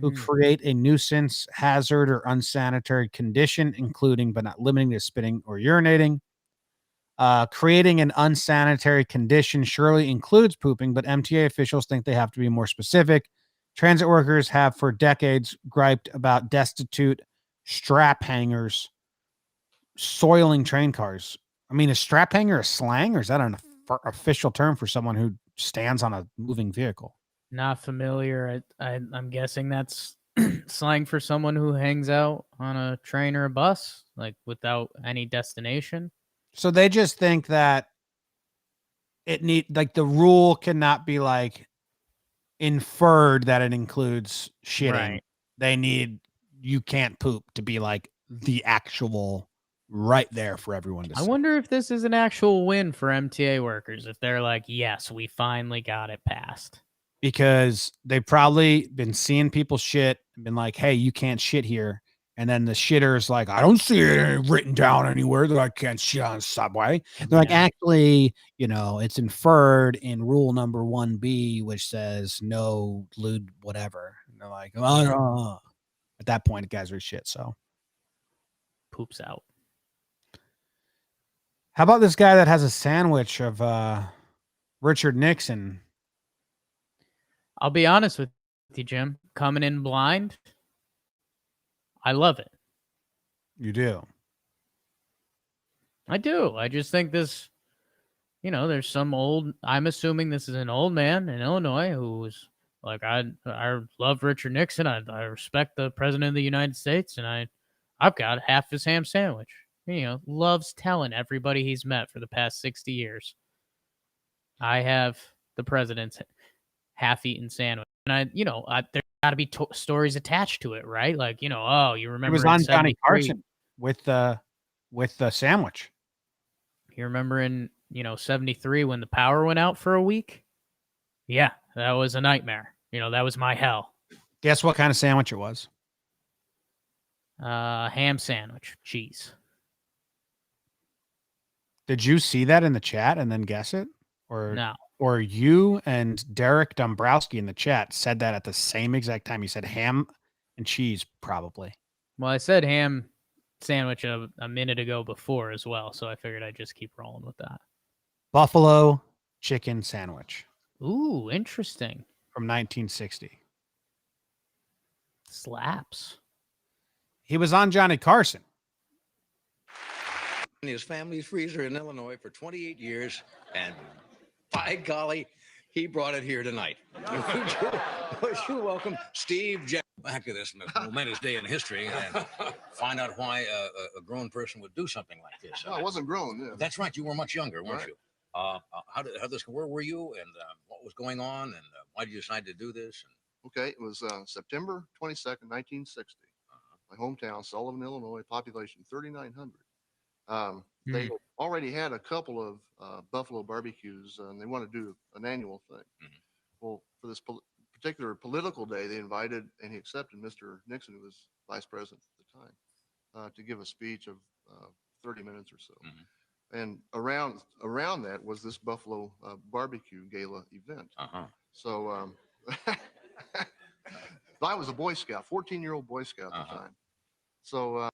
who create a nuisance, hazard, or unsanitary condition, including but not limiting to spitting or urinating. Creating an unsanitary condition surely includes pooping, but MTA officials think they have to be more specific. Transit workers have for decades griped about destitute strap hangers soiling train cars. I mean, is strap hanger a slang, or is that an official term for someone who stands on a moving vehicle? Not familiar. I'm guessing that's slang for someone who hangs out on a train or a bus, like without any destination. So they just think that the rule cannot be like inferred that it includes shitting. Right. You can't poop to be like the actual right there for everyone to see. I wonder if this is an actual win for MTA workers. If they're like, yes, we finally got it passed. Because they've probably been seeing people shit and been like, hey, you can't shit here. And then the shitter's like, I don't see it written down anywhere that I can't shit on a subway. They're like, actually, it's inferred in rule number 1B, which says no lewd whatever. And they're like, oh. At that point, the guys are shit. So Poops out. how about this guy that has a sandwich of Richard Nixon? I'll be honest with you, Jim. Coming in blind, I love it. You do? I do. I just think this, there's some I'm assuming this is an old man in Illinois who was like, I love Richard Nixon. I respect the president of the United States, and I've got half his ham sandwich. Loves telling everybody he's met for the past 60 years. I have the president's half-eaten sandwich, and there got to be stories attached to it, right? Like, oh, you remember He was on Johnny Carson with the sandwich. You remember in 73 when the power went out for a week? Yeah, that was a nightmare. That was my hell. Guess what kind of sandwich it was? Ham sandwich, cheese. Did you see that in the chat and then guess it? Or no? Or you and Derek Dombrowski in the chat said that at the same exact time. You said ham and cheese, probably. Well, I said ham sandwich a minute ago before as well, so I figured I'd just keep rolling with that. Buffalo chicken sandwich. Ooh, interesting. From 1960. Slaps. He was on Johnny Carson. In his family's freezer in Illinois for 28 years, and by golly, he brought it here tonight. Would you welcome Steve Jackson back to this momentous day in history and find out why a grown person would do something like this? No, I wasn't grown. Yeah. That's right. You were much younger, weren't you? Where were you, and what was going on, and why did you decide to do this? Okay, it was September 22nd, 1960. My hometown, Sullivan, Illinois, population 3,900. They already had a couple of buffalo barbecues, and they want to do an annual thing. Well, for this particular political day, they invited, and he accepted Mr. Nixon, who was vice president at the time, to give a speech of 30 minutes or so. And around that was this buffalo barbecue gala event. So I was a Boy Scout, 14-year-old Boy Scout at the time. So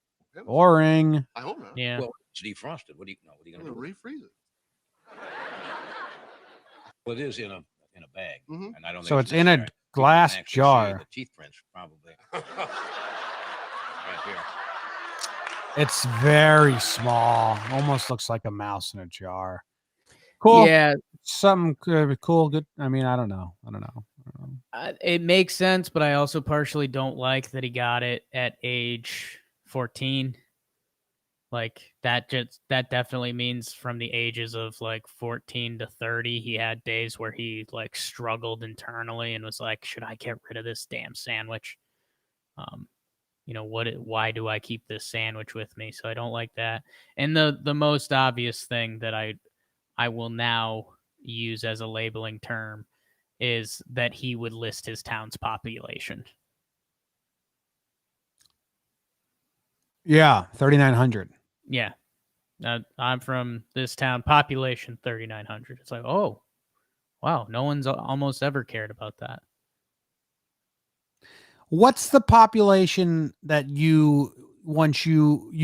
boring. I hope not. Yeah. Well, it's defrosted. What are you going to do? Refreeze it. Well, it is in a bag, and I don't. So it's in a glass jar. The teeth prints probably right here. It's very small. Almost looks like a mouse in a jar. Cool. Yeah. Something cool. Good. I mean, I don't know. It makes sense, but I also partially don't like that he got it at age 14. Like that definitely means from the ages of like 14 to 30, he had days where he like struggled internally and was like, should I get rid of this damn sandwich? Why do I keep this sandwich with me? So I don't like that. And the most obvious thing that I will now use as a labeling term is that he would list his town's population. Yeah, 3,900. Yeah. I'm from this town, population 3,900. It's like, oh, wow, no one's almost ever cared about that. What's the population that you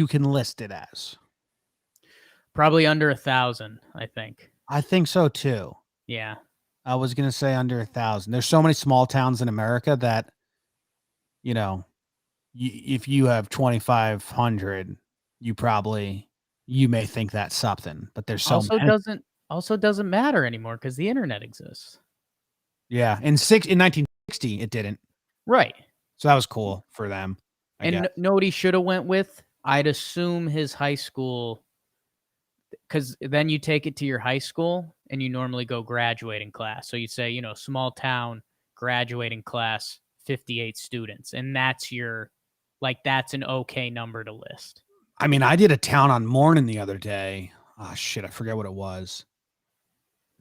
can list it as? Probably under 1,000, I think. I think so too. Yeah. I was gonna say under 1,000. There's so many small towns in America that, you know, if you have 2,500, you may think that's something, but there's so Also many. doesn't matter anymore because the internet exists. Yeah, in 1960 it didn't, Right. so that was cool for them. I And guess. know what he should have went with? I'd assume his high school, because then you take it to your high school and you normally go graduating class. So you say, you know, small town graduating class, 58 students, and that's an okay number to list. I mean, I did a town on Morning the other day. Oh shit, I forget what it was.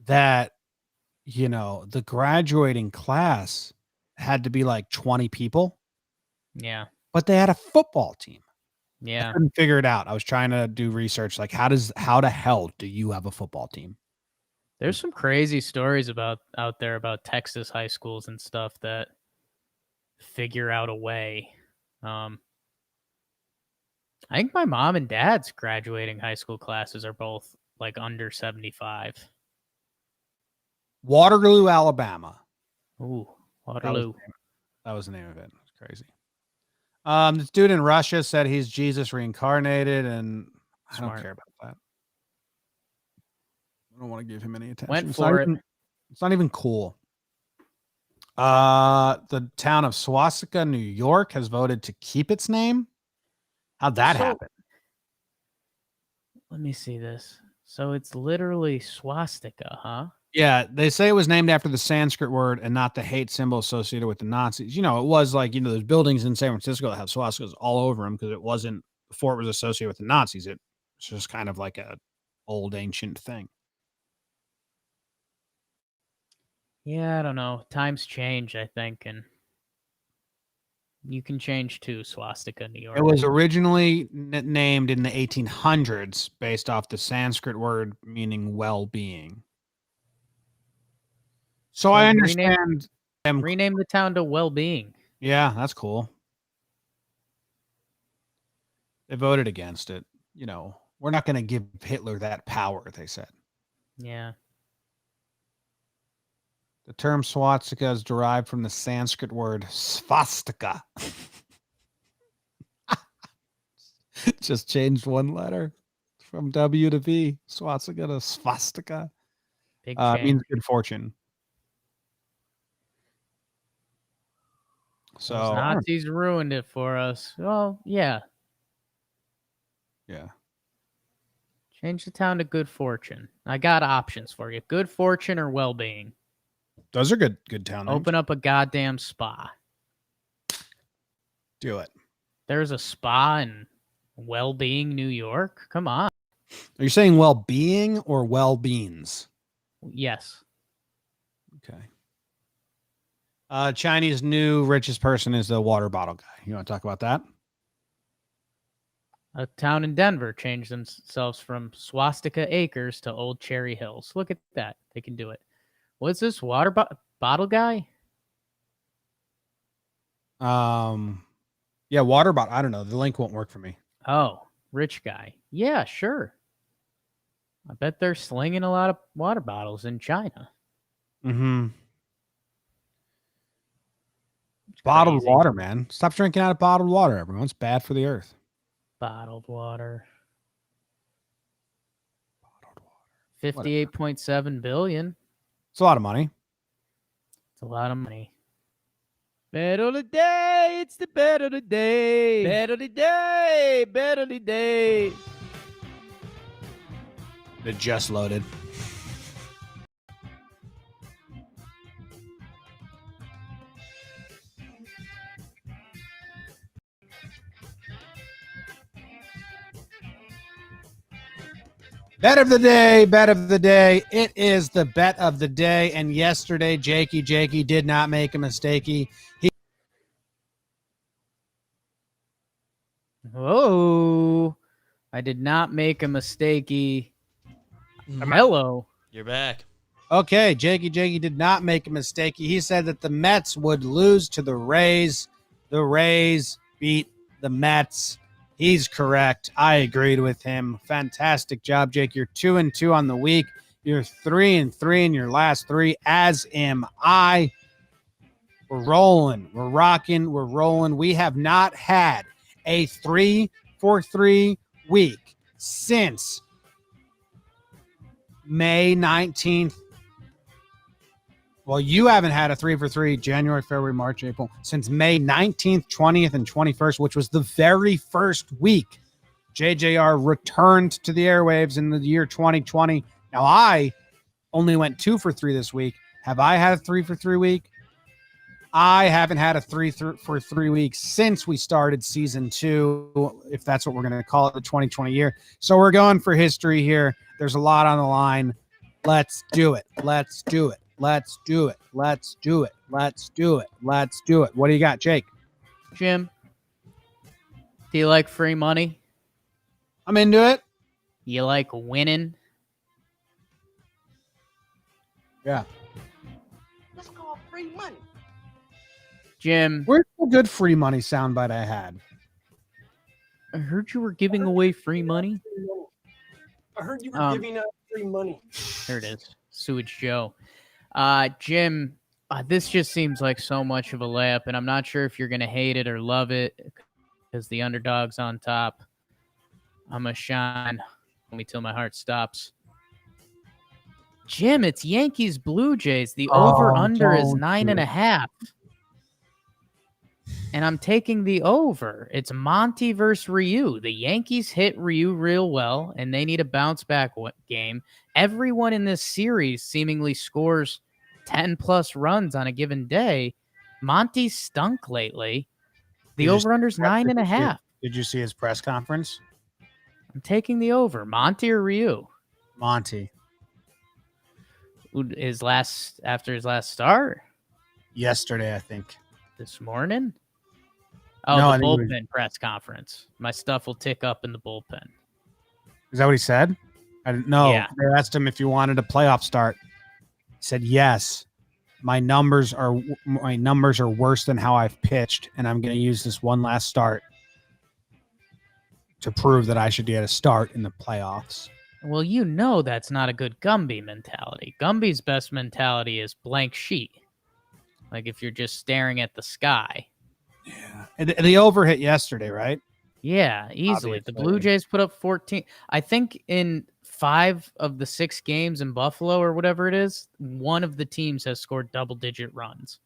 That, you know, the graduating class had to be like 20 people, Yeah. but they had a football team. I Yeah. couldn't figure it out. I was trying to do research, like how the hell do you have a football team? There's some crazy stories out there about Texas high schools and stuff that figure out a way. I think my mom and dad's graduating high school classes are both like under 75. Waterloo, Alabama. Ooh, Waterloo. That was the name of it. It's crazy. This dude in Russia said he's Jesus reincarnated, and I don't Smart. care about that. I don't want to give him any attention. Went It's for not it. it's not even cool. The town of Swastika, New York, has voted to keep its name. How'd that So- happen? Let me see this. So it's literally swastika, huh? Yeah, they say it was named after the Sanskrit word and not the hate symbol associated with the Nazis. You know, it was like, you know, there's buildings in San Francisco that have swastikas all over them because it wasn't before it was associated with the Nazis. It's just kind of like a old ancient thing. Yeah, I don't know. Times change, I think, and you can change too, swastika, New York. It was originally named in the 1800s based off the Sanskrit word meaning well-being. So I understand them. Rename the town to Well-Being. Yeah, that's cool. They voted against it. You know, we're not going to give Hitler that power, they said. Yeah. The term swastika is derived from the Sanskrit word svastika. Just changed one letter from W to V. Swastika to svastika. Big change. Means good fortune. So Those Nazis ruined it for us. Well, yeah. yeah. Change the town to Good Fortune. I got options for you. Good Fortune or Well-Being. Those are good town names. Open up a goddamn spa. Do it. There's a spa in Well-Being, New York? Come on. Are you saying well-being or well-beans? Yes. Okay. Chinese new richest person is the water bottle guy. You want to talk about that? A town in Denver changed themselves from Swastika Acres to Old Cherry Hills. Look at that. They can do it. What's this water bottle guy? Yeah, water bottle. I don't know. The link won't work for me. Oh, rich guy. Yeah, sure. I bet they're slinging a lot of water bottles in China. Mm-hmm. Bottled Crazy. water, man. Stop drinking out of bottled water, everyone. It's bad for the earth. Bottled water. Bottled water. 58.7 billion. It's a lot of money. It's a lot of money. Better the day, it's the better the day. Better the day, better the day. It just loaded. Bet of the day, bet of the day. It is the bet of the day. And yesterday, Jakey did not make a mistake. Whoa. I did not make a mistakey. Hello. You're back. Okay, Jakey did not make a mistake. He said that the Mets would lose to the Rays The Rays beat the Mets. He's correct. I agreed with him. Fantastic job, Jake. You're 2-2 on the week. You're 3-3 in your last three, as am I. We're rolling. We're rocking. We're rolling. We have not had a 3-for-3 week since May 19th. Well, you haven't had a 3-for-3 January, February, March, April since May 19th, 20th, and 21st, which was the very first week JJR returned to the airwaves in the year 2020. Now, I only went 2-for-3 this week. Have I had a 3-for-3 week? I haven't had a 3-for-3 week since we started season 2, if that's what we're going to call it, the 2020 year. So we're going for history here. There's a lot on the line. Let's do it. Let's do it. Let's do it. Let's do it. Let's do it. Let's do it. What do you got, Jake? Jim, do you like free money? I'm into it. You like winning? Yeah. Let's call free money. Jim, Where's the good free money soundbite I had? I heard you were giving away free money. I heard you were giving out free money. There it is. Sewage Joe. Jim, this just seems like so much of a layup, and I'm not sure if you're going to hate it or love it because the underdog's on top. I'm going to shine. Let me till my heart stops. Jim, it's Yankees Blue Jays. The over-under is 9.5. And I'm taking the over. It's Monty versus Ryu. The Yankees hit Ryu real well, and they need a bounce-back game. Everyone in this series seemingly scores 10-plus runs on a given day. Monty stunk lately. The over-under's 9.5. Did you see his press conference? I'm taking the over. Monty or Ryu? Monty. After his last start? Yesterday, I think. This morning? Oh, No, the I think it was- bullpen press conference. My stuff will tick up in the bullpen. Is that what he said? I didn't know. Yeah. They asked him if he wanted a playoff start. He said, yes. My numbers are worse than how I've pitched, and I'm going to use this one last start to prove that I should get a start in the playoffs. Well, you know that's not a good Gumby mentality. Gumby's best mentality is blank sheet. Like if you're just staring at the sky. Yeah. And the over hit yesterday, right? Yeah, easily. The Blue Jays put up 14. I think in 5 of the 6 games in Buffalo or whatever it is, one of the teams has scored double-digit runs.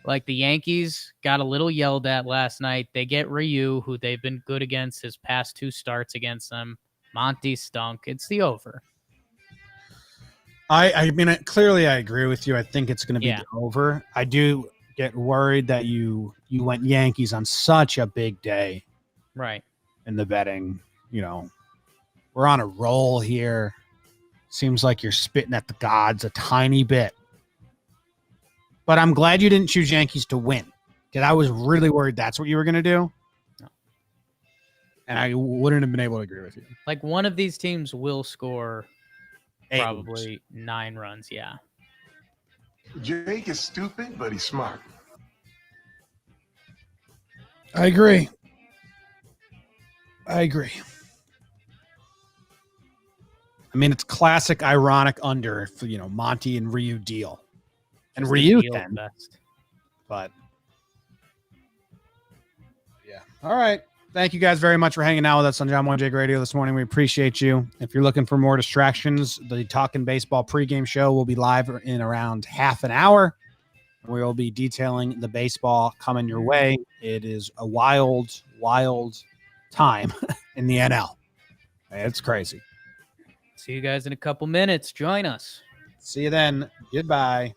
Like the Yankees got a little yelled at last night. They get Ryu, who they've been good against his past 2 starts against them. Monty stunk. It's the over. I mean, clearly I agree with you. I think it's going to be Yeah. the over. I do get worried that you went Yankees on such a big day Right. in the betting. You know, we're on a roll here. Seems like you're spitting at the gods a tiny bit. But I'm glad you didn't choose Yankees to win, because I was really worried that's what you were going to do. No. And I wouldn't have been able to agree with you. Like one of these teams will score 8 probably 9 runs. Yeah. Jake is stupid, but he's smart. I agree. I mean, it's classic ironic under if, Monty and Ryu deal. And Just the Ryu deal can, best. but yeah. All right. Thank you guys very much for hanging out with us on Jomboy Jake Radio this morning. We appreciate you. If you're looking for more distractions, the Talkin' Baseball pregame show will be live in around half an hour. We will be detailing the baseball coming your way. It is a wild, wild time in the NL. It's crazy. See you guys in a couple minutes. Join us. See you then. Goodbye.